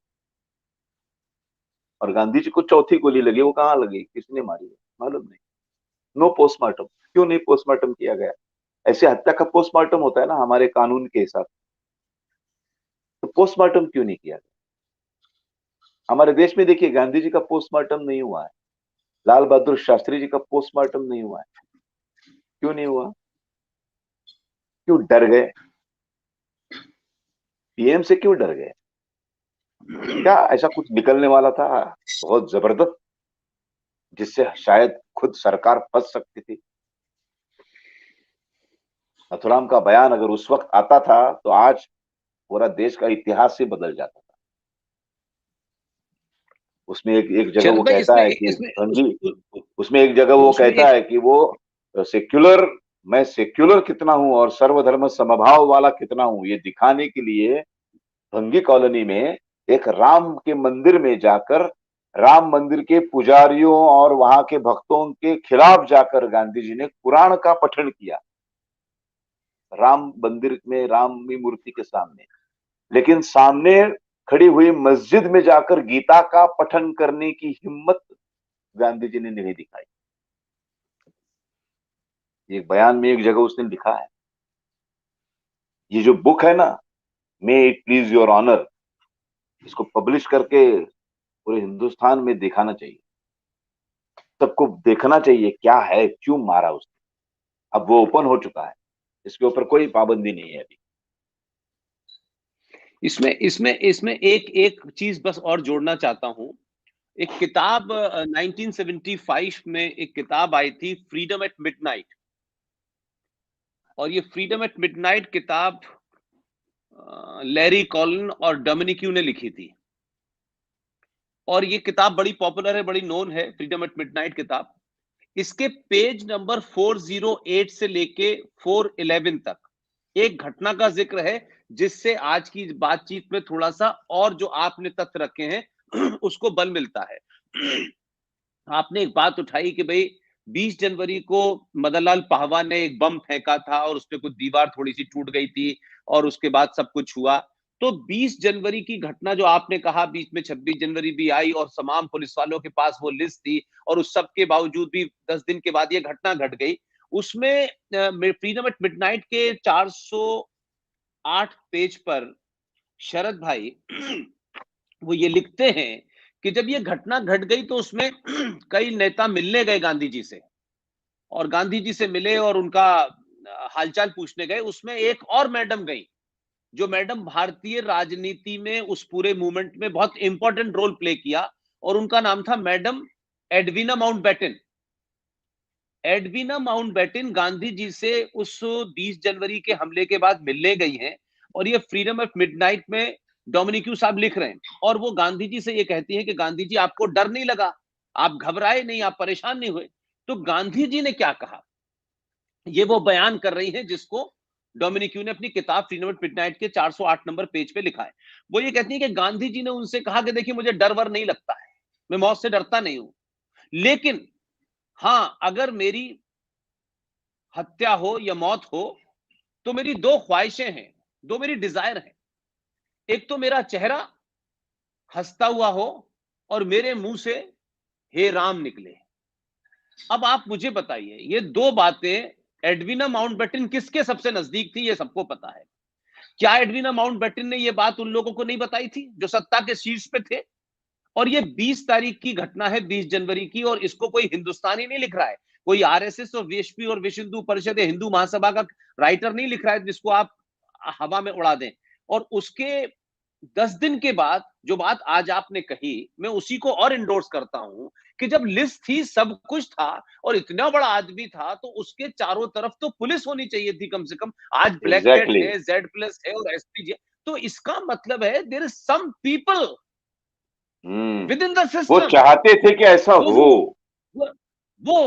और गांधी जी को चौथी गोली लगी, वो कहां लगी, किसने मारी है मालूम नहीं। नो पोस्टमार्टम, क्यों नहीं पोस्टमार्टम किया गया? ऐसे हत्या का पोस्टमार्टम होता है ना हमारे कानून के हिसाब, तो पोस्टमार्टम क्यों नहीं किया गया? हमारे देश में देखिए गांधी जी का पोस्टमार्टम नहीं हुआ है, लाल बहादुर शास्त्री जी का पोस्टमार्टम नहीं हुआ है, क्यों नहीं हुआ? क्यों डर गए? पीएम से क्यों डर गए? क्या ऐसा कुछ निकलने वाला था बहुत जबरदस्त, जिससे शायद खुद सरकार फंस सकती थी? नथुराम का बयान अगर उस वक्त आता था तो आज पूरा देश का इतिहास ही बदल जाता था। उसमें एक जगह शरद वो भाई, कहता इसमें है कि इसमें हाँ उस, जी, उस, उसमें एक जगह वो उसमें कहता एक है कि वो सेक्युलर, मैं सेक्युलर कितना हूं और सर्वधर्म समभाव वाला कितना हूं, ये दिखाने के लिए भंगी कॉलोनी में एक राम के मंदिर में जाकर, राम मंदिर के पुजारियों और वहां के भक्तों के खिलाफ जाकर गांधी जी ने कुरान का पठन किया, राम मंदिर में, राम की मूर्ति के सामने। लेकिन सामने खड़ी हुई मस्जिद में जाकर गीता का पठन करने की हिम्मत गांधी जी ने नहीं दिखाई। एक बयान में एक जगह उसने लिखा है, ये जो बुक है ना, may it please your honour, इसको पब्लिश करके पूरे हिंदुस्तान में दिखाना चाहिए, सबको देखना चाहिए क्या है, क्यों मारा उसने। अब वो ओपन हो चुका है, इसके ऊपर कोई पाबंदी नहीं है अभी। इसमें इसमें इसमें एक एक चीज बस और जोड़ना चाहता हूं। एक किताब 1975 में एक किताब आई थी, फ्रीडम एट मिडनाइट। और ये फ्रीडम एट मिडनाइट किताब लैरी कॉलिन और डोमिनिक्यू ने लिखी थी। और ये किताब बड़ी पॉपुलर है, बड़ी नोन है, फ्रीडम एट मिडनाइट किताब। इसके पेज नंबर 408 से लेके 411 तक एक घटना का जिक्र है, जिससे आज की बातचीत में थोड़ा सा और जो आपने तथ्य रखे हैं उसको बल मिलता है। आपने एक बात उठाई कि भाई 20 जनवरी को मदनलाल पाहवा ने एक बम फेंका था और उसपे कुछ दीवार थोड़ी सी टूट गई थी और उसके बाद सब कुछ हुआ। तो 20 जनवरी की घटना जो आपने कहा, बीच में 26 जनवरी भी आई और तमाम पुलिस वालों के पास वो लिस्ट थी और उस सब के बावजूद भी 10 दिन के बाद ये घटना घट गई। उसमें फ्रीडम एट मिडनाइट के 408 पेज पर शरद भाई वो ये लिखते हैं कि जब ये घटना घट गई तो उसमें कई नेता मिलने गए गांधी जी से, और गांधी जी से मिले और उनका हालचाल पूछने गए। उसमें एक और मैडम गई, जो मैडम भारतीय राजनीति में उस पूरे मूवमेंट में बहुत इंपॉर्टेंट रोल प्ले किया, और उनका नाम था madam Edwina Mountbatten. Edwina Mountbatten Gandhi ji से उस 20 जनवरी के हमले के बाद मिलने गई हैं, और ये फ्रीडम ऑफ मिडनाइट में डोमिनिक्यू साहब लिख रहे हैं, और वो गांधी जी से ये कहती हैं कि गांधी जी आपको डर नहीं लगा, आप घबराए नहीं, आप परेशान नहीं हुए। तो गांधी जी ने क्या कहा, ये वो बयान कर रही है जिसको डोमिनिक्यू ने अपनी किताब फ्रीडम एट मिडनाइट के 408 नंबर पेज पे लिखा है। वो ये कहती है कि गांधी जी ने उनसे कहा कि देखिए मुझे डर वर नहीं लगता है, मैं मौत से डरता नहीं हूं, लेकिन हां अगर मेरी हत्या हो या मौत हो तो मेरी दो ख्वाहिशें हैं, दो मेरी डिजायर है। एक तो मेरा चेहरा हंसता हुआ हो और मेरे मुंह से हे राम निकले। अब आप मुझे बताइए, ये दो बातें एडविना माउंटबेटन किसके सबसे नजदीक थी, ये सबको पता है। क्या एडविना माउंटबेटन ने ये बात उन लोगों को नहीं बताई थी जो सत्ता के शीर्ष पे थे? और ये 20 तारीख की घटना है, 20 जनवरी की, और इसको कोई हिंदुस्तानी नहीं लिख रहा है, कोई आरएसएस और वीएचपी और विश्व हिंदू परिषद या हिंदू महासभा का राइटर नहीं लिख रहा है जिसको आप हवा में उड़ा दें। और उसके 10 दिन के बाद जो बात आज आपने कही, मैं उसी को और इंडोर्स करता हूं कि जब लिस्ट थी, सब कुछ था, और इतना बड़ा आदमी था, तो उसके चारों तरफ तो पुलिस होनी चाहिए थी कम से कम। आज ब्लैक कैट एग्जैक्टली है, जेड प्लस है और एसपीजी, तो इसका मतलब है there is some people within the वो सिस्टम। चाहते थे कि ऐसा वो हो, वो वो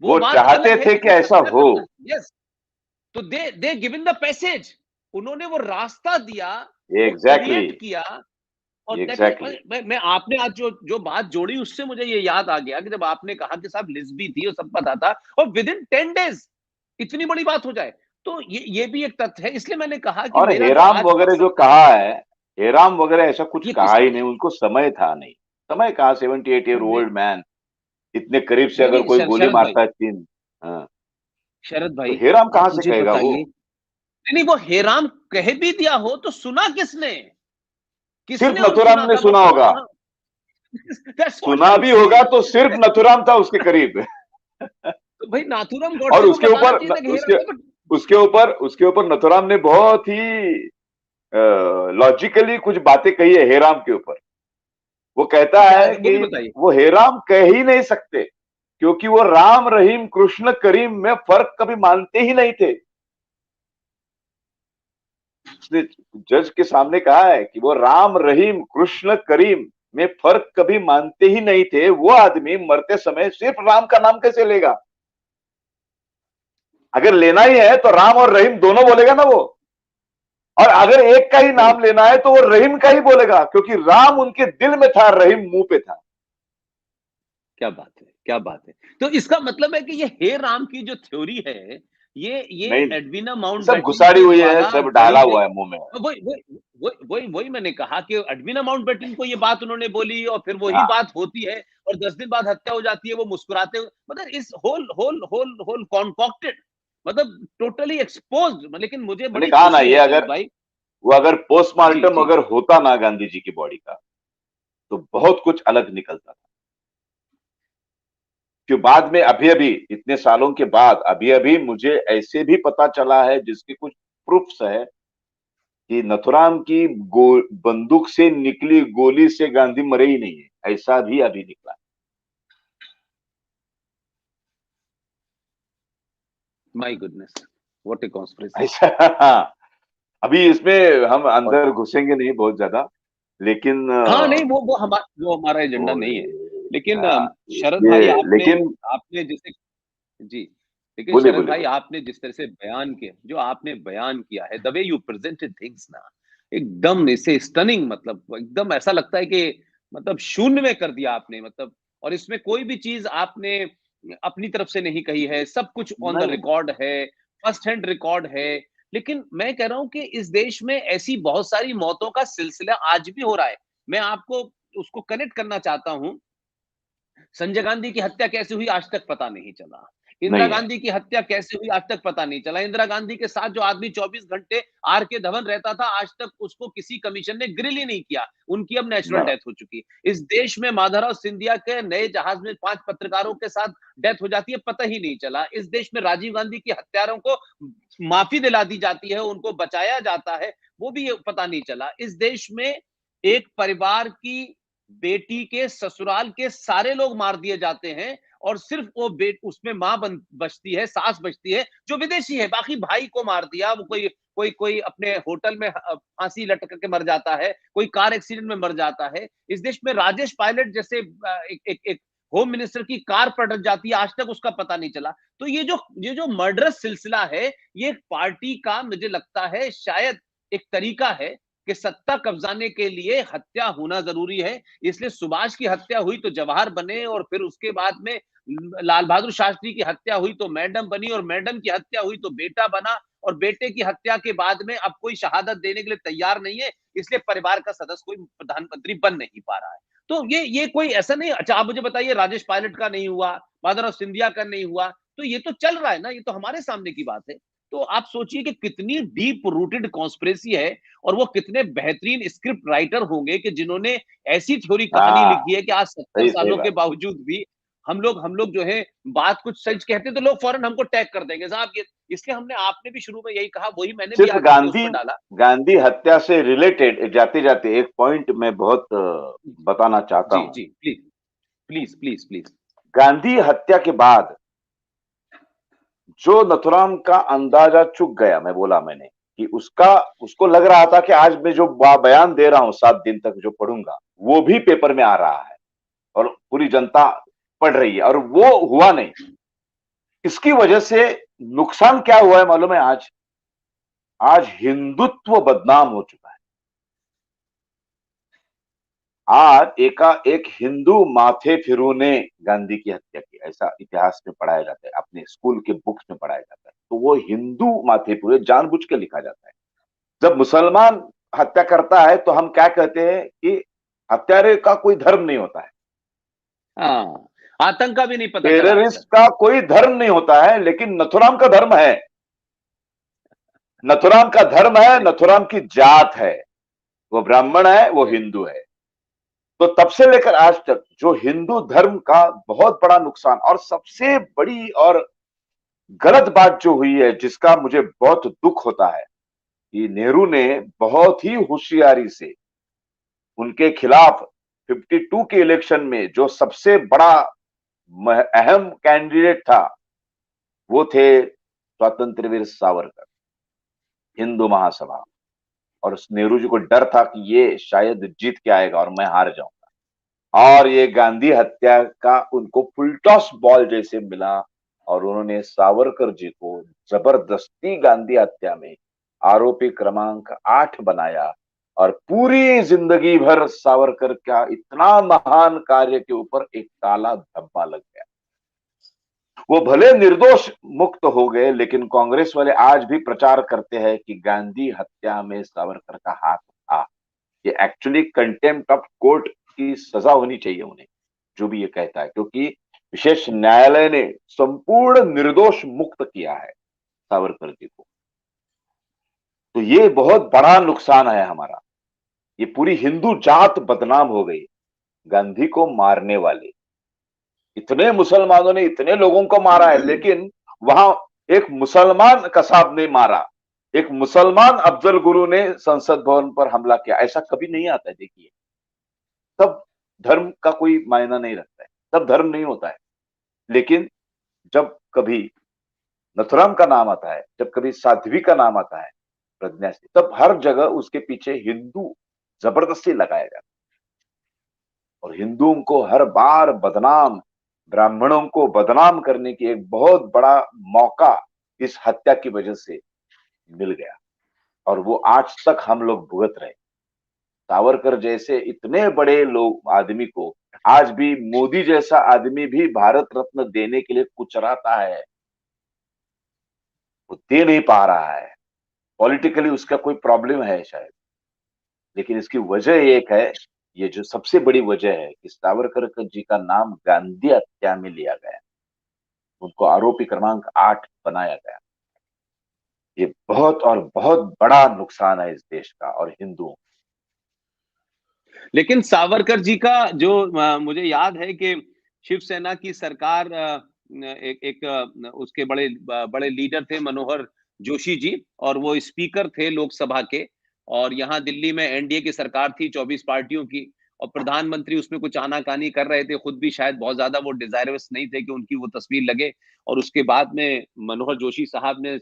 वो वो बात चाहते अलग है थे कि कि कोई ऐसा हत्या हो। करना। यस, तो दे गिवन द पैसेज, उन्होंने वो रास्ता दिया, वो एग्जैक्टली, क्रिएट किया। और दैट इज, एग्जैक्टली। मैं आपने आज जो जो बात जोड़ी उससे मुझे ये याद आ गया कि जब आपने कहा कि साहब लिस्ट भी थी और सब पता था, और विद इन 10 डेज इतनी बड़ी बात हो जाए, तो ये भी एक तत्व है। इसलिए मैंने कहा कि और मेरा जो हेराम आज वगैरह जो मकसद था, कहा है, हेराम वगैरह ऐसा कुछ ये कहा किस, ही नहीं, उनको समय था नहीं। समय कहा, 78 ईयर ओल्ड मैन, इतने करीब से नहीं अगर नहीं, कोई गोली शरद भाई, मारता है तीन। हाँ, शरद तो भाई हेराम कहाँ आप से मुझे कहेगा वो? बताइए, नहीं नहीं, वो हेराम कह भी दिया हो तो सुना किसने? सिर्फ किसने और नथुराम सुना ने था वो सुना होगा। हाँ। That's what सुना I'm भी होगा saying. तो सिर्फ नथुराम था उसके करीब। तो भाई नाथुराम और गोडसे को उसके बताना ऊपर चाहिए था कि उसके हेराम, उसके ऊपर नथुराम ने बहुत ही लॉजिकली कुछ बातें कही है हेराम के ऊपर। वो कहता क्या है है वो कि भी बताइए। वो हेराम कह ही नहीं सकते, क्योंकि वो राम रहीम कृष्ण करीम में फर्क कभी मानते ही नहीं थे। उसने जज के सामने कहा है कि वो राम रहीम कृष्ण करीम में फर्क कभी मानते ही नहीं थे। वो आदमी मरते समय सिर्फ राम का नाम कैसे लेगा? अगर लेना ही है तो राम और रहीम दोनों बोलेगा ना वो। और अगर एक का ही नहीं, नाम लेना है तो वो रहीम का ही बोलेगा, क्योंकि राम उनके दिल में था, रहीम मुंह पे था। क्या बात है, क्या बात है। तो इसका मतलब है कि ये हे राम की जो थ्योरी है, ये नहीं, एडविना सब माउंटबेटन घुसाड़ी के हुई है, द्वारा सब गढ़ी डाला गई। हुआ है मुंह में। वही वही वही मैंने कहा कि एडविना माउंटबेटन को ये बात उन्होंने बोली, और फिर वही हाँ, बात होती है, और 10 दिन बाद हत्या हो जाती है, वो मुस्कुराते हुए, मतलब इस whole whole whole whole concocted, मतलब टोटली एक्सपोज्ड। लेकिन मुझे मैंने बड़ी कहा ना, खुशी ये है शरद अगर भाई। वो अगर जी पोस्टमार्टम जी। अगर होता ना गांधी जी की बॉडी का, तो बहुत कुछ अलग निकलता था। जो बाद में अभी अभी इतने सालों के बाद अभी अभी मुझे ऐसे भी पता चला है, जिसके कुछ प्रूफ्स है, कि नथुराम की बंदूक से निकली गोली से गांधी मरे ही नहीं है, ऐसा भी अभी निकला। My goodness, what A conspiracy. ऐसा अभी इसमें हम अंदर घुसेंगे नहीं बहुत ज्यादा, लेकिन हाँ नहीं, वो हमारा एजेंडा वो नहीं है। लेकिन हाँ, शरद ये भाई आपने लेकिन आपने जैसे, जी, लेकिन बोले शरद बोले भाई बोले। आपने जिस तरह से बयान किया, जो आपने बयान किया है, the way you presented things ना, एकदम इसे स्टनिंग, मतलब एकदम ऐसा लगता है कि मतलब शून्य में कर दिया आपने, मतलब। और इसमें कोई भी चीज आपने अपनी तरफ से नहीं कही है, सब कुछ ऑन द नहीं, रिकॉर्ड है, फर्स्ट हैंड रिकॉर्ड है। लेकिन मैं कह रहा हूं कि इस देश में ऐसी बहुत सारी मौतों का सिलसिला आज भी हो रहा है। मैं आपको उसको कनेक्ट करना चाहता हूं। संजय गांधी की हत्या कैसे हुई आज तक पता नहीं चला। इंदिरा नहीं है। गांधी की हत्या कैसे हुई आज तक पता नहीं चला। इंदिरा गांधी के साथ जो आदमी 24 घंटे आर के धवन रहता था, आज तक उसको किसी कमीशन ने ग्रिल ही नहीं किया। उनकी अब नेचुरल ना। डेथ हो चुकी। इस देश में माधवराव सिंधिया के नए जहाज में 5 पत्रकारों के साथ डेथ हो जाती है, पता ही नहीं चला। इस देश में राजीव गांधी की हत्यारों को माफी दिला दी जाती है, उनको बचाया जाता है, वो भी पता नहीं चला। इस देश में एक परिवार की बेटी के ससुराल के सारे लोग मार दिए जाते हैं और सिर्फ वो बेट उसमें मां बचती है, सास बचती है जो विदेशी है। बाकी भाई को मार दिया। वो कोई कोई कोई अपने होटल में फांसी लटक के मर जाता है, कोई कार एक्सीडेंट में मर जाता है। इस देश में राजेश पायलट जैसे एक होम मिनिस्टर की कार पलट जाती है, आज तक उसका पता नहीं चला। तो ये जो मर्डरस सिलसिला है, ये पार्टी का मुझे लगता है शायद एक तरीका है कि सत्ता कब्जाने के लिए हत्या होना जरूरी है। इसलिए सुभाष की हत्या हुई तो जवाहर बने, और फिर उसके बाद में लाल बहादुर शास्त्री की हत्या हुई तो मैडम बनी, और मैडम की हत्या हुई तो बेटा बना, और बेटे की हत्या के बाद में अब कोई शहादत देने के लिए तैयार नहीं है, इसलिए परिवार का सदस्य कोई प्रधानमंत्री बन नहीं पा रहा है। तो ये कोई ऐसा नहीं। अच्छा, आप मुझे बताइए, राजेश पायलट का नहीं हुआ, माधवराव सिंधिया का नहीं हुआ, तो ये तो चल रहा है ना, ये तो हमारे सामने की बात है। तो आप सोचिए कि कितनी डीप रूटेड कॉन्स्पिरेसी है, और वो कितने बेहतरीन स्क्रिप्ट राइटर होंगे कि जिन्होंने ऐसी थ्योरी कहानी हाँ, लिखी है कि आज 70 सही सही सालों के बात। बावजूद भी हम लोग जो है बात कुछ सच कहते हैं तो लोग फौरन हमको टैग कर देंगे साहब ये। इसलिए हमने आपने भी शुरू में यही कहा, वही मैंने भी सिर्फ आज पोस्ट गांधी में डाला। गांधी हत्या से रिलेटेड जाते जाते एक पॉइंट मैं बहुत बताना चाहता जी हूं। जी, please please please please. Gandhi हत्या के बाद जो नथुराम का अंदाजा चुक गया, मैं बोला मैंने कि उसको लग रहा था कि आज मैं जो बयान दे रहा हूं 7 दिन तक जो पढ़ूंगा वो भी पेपर में आ रहा है और पूरी जनता पढ़ रही है, और वो हुआ नहीं। इसकी वजह से नुकसान क्या हुआ है मालूम है? आज आज हिंदुत्व बदनाम हो चुका है। आज एक हिंदू माथे फिरू ने गांधी की हत्या की, ऐसा इतिहास में पढ़ाया जाता है, अपने स्कूल के बुक्स में पढ़ाया जाता है। तो वो हिंदू माथे फिरू जानबूझ के लिखा जाता है। जब मुसलमान हत्या करता है तो हम क्या कहते हैं कि हत्यारे का कोई धर्म नहीं होता है, हाँ, आतंक का भी नहीं पता चला आज टेररिस्ट तक। का कोई धर्म नहीं होता है, लेकिन नथुराम का धर्म है। नथुराम का धर्म है, नथुराम की जात है, वो ब्राह्मण है, वो हिंदू है। तो तब से लेकर आज तक जो हिंदू धर्म का बहुत बड़ा नुकसान, और सबसे बड़ी और गलत बात जो हुई है जिसका मुझे बहुत दुख होता है कि नेहरू ने बहुत ही होशियारी से उनके खिलाफ 52 के इलेक्शन में जो सबसे बड़ा अहम कैंडिडेट था वो थे स्वातंत्रवीर सावरकर, हिंदू महासभा। और उस नेहरू जी को डर था कि ये शायद जीत के आएगा और मैं हार जाऊंगा, और ये गांधी हत्या का उनको फुलटॉस बॉल जैसे मिला, और उन्होंने सावरकर जी को जबरदस्ती गांधी हत्या में आरोपी क्रमांक 8 बनाया, और पूरी जिंदगी भर सावरकर का इतना महान कार्य के ऊपर एक काला धब्बा लग गया। वो भले निर्दोष मुक्त हो गए, लेकिन कांग्रेस वाले आज भी प्रचार करते हैं कि गांधी हत्या में सावरकर का हाथ था। ये एक्चुअली कंटेम्प्ट ऑफ कोर्ट की सजा होनी चाहिए उन्हें, जो भी ये कहता है, क्योंकि विशेष न्यायालय ने संपूर्ण निर्दोष मुक्त किया है सावरकर जी को। तो ये बहुत बड़ा नुकसान है हमारा। ये पूरी हिंदू जात बदनाम हो गई। गांधी को मारने वाले इतने मुसलमानों ने इतने लोगों को मारा है, लेकिन वहां एक मुसलमान कसाब ने मारा, एक मुसलमान अफजल गुरु ने संसद भवन पर हमला किया, ऐसा कभी नहीं आता है। देखिए, तब धर्म का कोई मायना नहीं रखता है, तब धर्म नहीं होता है। लेकिन जब कभी नथुराम का नाम आता है, जब कभी साध्वी का नाम आता है, प्रज्ञा सिंह, तब हर जगह उसके पीछे हिंदू जबरदस्ती लगाया जाता है, और हिंदुओं को हर बार बदनाम, ब्राह्मणों को बदनाम करने की एक बहुत बड़ा मौका इस हत्या की वजह से मिल गया, और वो आज तक हम लोग भुगत रहे। सावरकर जैसे इतने बड़े लोग आदमी को आज भी मोदी जैसा आदमी भी भारत रत्न देने के लिए कुचराता है, वो दे नहीं पा रहा है। पॉलिटिकली उसका कोई प्रॉब्लम है शायद, लेकिन इसकी वजह एक है, ये जो सबसे बड़ी वजह है कि सावरकर जी का नाम गांधी हत्या में लिया गया। उनको आरोपी क्रमांक 8 बनाया गया। ये बहुत और बहुत बड़ा नुकसान है इस देश का और हिंदुओं। लेकिन सावरकर जी का जो मुझे याद है कि शिवसेना की सरकार उसके बड़े बड़े लीडर थे मनोहर जोशी जी, और वो स्पीकर थे लोकसभा के। और यहाँ दिल्ली में एनडीए की सरकार थी 24 पार्टियों की, और प्रधानमंत्री उसमें कुछ आनाकानी कर रहे थे, खुद भी शायद बहुत ज्यादा वो डिजायरस नहीं थे कि उनकी वो तस्वीर लगे। और उसके बाद में मनोहर जोशी साहब ने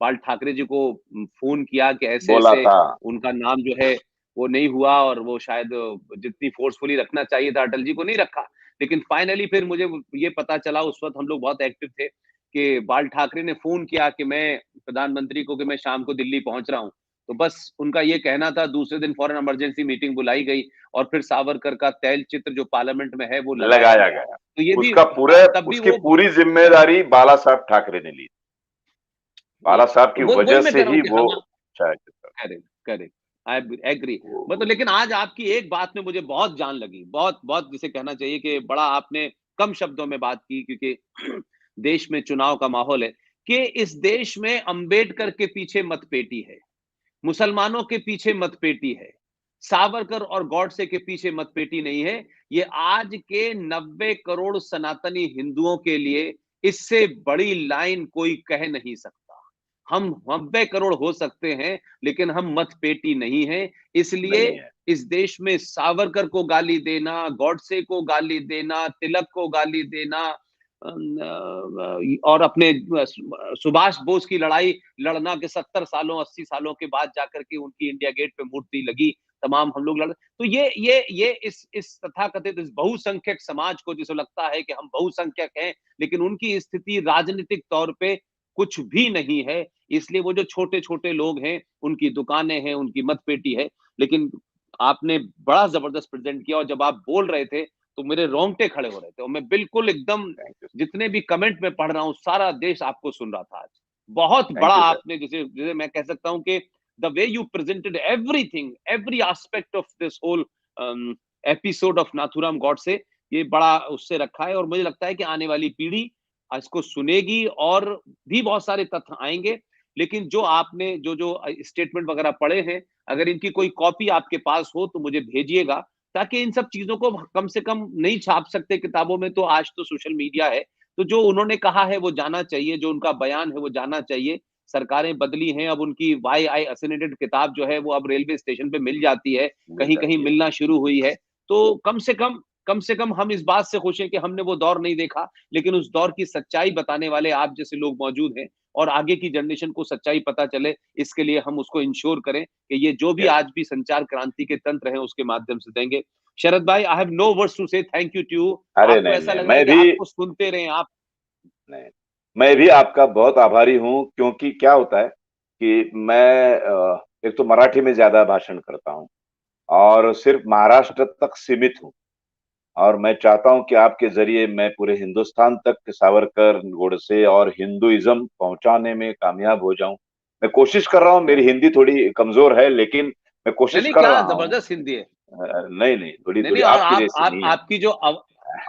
बाल ठाकरे जी को फोन किया कि ऐसे बोला ऐसे था। उनका नाम जो है वो नहीं हुआ, और वो शायद जितनी फोर्सफुली रखना चाहिए था अटल जी को नहीं रखा। लेकिन फाइनली फिर मुझे ये पता चला, उस वक्त हम लोग बहुत एक्टिव थे, कि बाल ठाकरे ने फोन किया कि मैं प्रधानमंत्री को कि मैं शाम को दिल्ली पहुंच रहा हूं। तो बस उनका ये कहना था, दूसरे दिन फॉरेन इमरजेंसी मीटिंग बुलाई गई, और फिर सावरकर का तैल चित्र जो पार्लियामेंट में है वो लगाया लगाया गया। गया। तो ये भी उसका पूरे तब भी उसकी वो पूरी जिम्मेदारी बाला साहब ठाकरे ने ली। बाला साहब तो की वो वजह वही मैं से कह रहा हूँ ही कि वो हम छायाचित्र। Correct correct I agree. मतलब लेकिन आज आपकी एक बात में मुझे बहुत जान लगी, बहुत बहुत जिसे कहना चाहिए कि बड़ा आपने कम शब्दों में बात की, क्योंकि देश में चुनाव का माहौल है, कि इस देश में अंबेडकर के पीछे मतपेटी है, मुसलमानों के पीछे मतपेटी है, सावरकर और गॉडसे के पीछे मतपेटी नहीं है। ये आज के 90 करोड़ सनातनी हिंदुओं के लिए इससे बड़ी लाइन कोई कह नहीं सकता। हम 90 करोड़ हो सकते हैं, लेकिन हम मतपेटी नहीं हैं। इसलिए नहीं है। इस देश में सावरकर को गाली देना, गॉडसे को गाली देना, तिलक को गाली देना, और अपने सुभाष बोस की लड़ाई लड़ना के 70 सालों 80 सालों के बाद जाकर के उनकी इंडिया गेट पे मूर्ति लगी, तमाम हम लोग लड़, तो ये इस तथाकथित इस बहुसंख्यक समाज को जिसे लगता है कि हम बहुसंख्यक हैं, लेकिन उनकी स्थिति राजनीतिक तौर पे कुछ भी नहीं है। इसलिए वो जो छोटे छोटे लोग हैं, उनकी दुकानें हैं, उनकी मतपेटी है। लेकिन आपने बड़ा जबरदस्त प्रेजेंट किया, और जब आप बोल रहे थे तो मेरे रोंगटे खड़े हो रहे थे, और मैं बिल्कुल एकदम थैंक यू। जितने भी कमेंट में पढ़ रहा हूँ, सारा देश आपको सुन रहा था आज। बहुत बड़ा थैंक यू सर। आपने, जिसे जिसे मैं कह सकता हूँ कि the way you presented everything, every aspect of this whole episode of Nathuram Godse, ये बड़ा उससे रखा है। और मुझे लगता है कि आने वाली पीढ़ी इसको सुनेगी, और भी बहुत सारे तथ्य आएंगे। लेकिन जो आपने जो जो स्टेटमेंट वगैरह पढ़े हैं, अगर इनकी कोई कॉपी आपके पास हो तो मुझे भेजिएगा, ताकि इन सब चीजों को कम से कम नहीं छाप सकते किताबों में, तो आज तो सोशल मीडिया है, तो जो उन्होंने कहा है वो जाना चाहिए, जो उनका बयान है वो जाना चाहिए। सरकारें बदली हैं, अब उनकी वाई आई असनेटेड किताब जो है वो अब रेलवे स्टेशन पे मिल जाती है, मिल कहीं कहीं जाती है। मिलना शुरू हुई है। तो कम से कम हम इस बात से खुश हैं कि हमने वो दौर नहीं देखा, लेकिन उस दौर की सच्चाई बताने वाले आप जैसे लोग मौजूद हैं, और आगे की जनरेशन को सच्चाई पता चले, इसके लिए हम उसको इंश्योर करें कि ये जो भी यस। आज भी संचार क्रांति के तंत्र हैं उसके माध्यम से देंगे। शरद भाई, I have no words to say thank you to you. अरे आपको नहीं ऐसा नहीं, लग रहा है मैं कि भी आपको सुनते रहे आप। नहीं, मैं भी आपका बहुत आभारी हूँ, क्योंकि क्या होता है कि मैं एक तो मराठी में ज्यादा भाषण करता हूँ और सिर्फ महाराष्ट्र तक सीमित हूँ, और मैं चाहता हूं कि आपके जरिए मैं पूरे हिंदुस्तान तक सावरकर, गोडसे और हिंदुइज्म पहुंचाने में कामयाब हो जाऊं। मैं कोशिश कर रहा हूं, मेरी हिंदी थोड़ी कमार है, लेकिन मैं नहीं कोशिश नहीं, कर क्या रहा हूं। जबरदस्त हिंदी है। नहीं नहीं, थोड़ी नहीं थोड़ी नहीं, और आपकी जैसी आप नहीं है।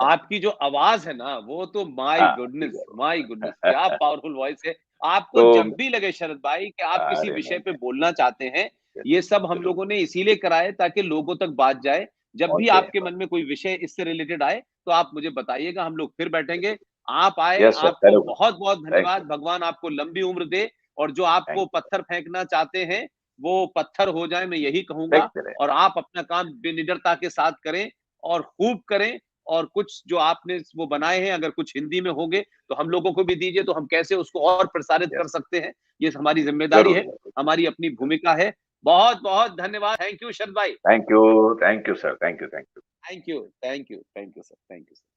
आपकी जो आवाज है ना, वो तो हाँ ठीक माय गुडनेस, क्या है। पावरफुल वॉइस है। आपको तो जब भी लगे शरद भाई कि आप किसी अरे विषय नहीं पे नहीं, बोलना चाहते हैं, ये सब हम जरूर। लोगों ने इसीलिए कराए ताकि लोगों तक बात जाए। जब भी पहुंचे। आपके मन में कोई विषय इससे रिलेटेड आए, तो आप मुझे बताइएगा, हम लोग फिर बैठेंगे। आप आए, यस सर, आपको जरूर। बहुत बहुत थैंक धन्यवाद, यू। भगवान आपको लंबी उम्र दे, और जो थैंक आपको यू। पत्थर फेंकना चाहते हैं वो पत्थर हो जाए, मैं यही कहूंगा। देखते रहे। और आप अपना काम बेनिडरता के साथ करें, और खूब करें। और कुछ जो आपने वो बनाए हैं, अगर कुछ हिंदी में होंगे तो हम लोगों को भी दीजिए, तो हम कैसे उसको और प्रसारित कर यस। सकते हैं, ये हमारी जिम्मेदारी जरूर है, जरूर। हमारी अपनी भूमिका है। बहुत बहुत धन्यवाद, थैंक यू शरद भाई। Thank you. Thank you sir. Thank you. Thank you. Thank you, thank you, thank you sir, thank you sir.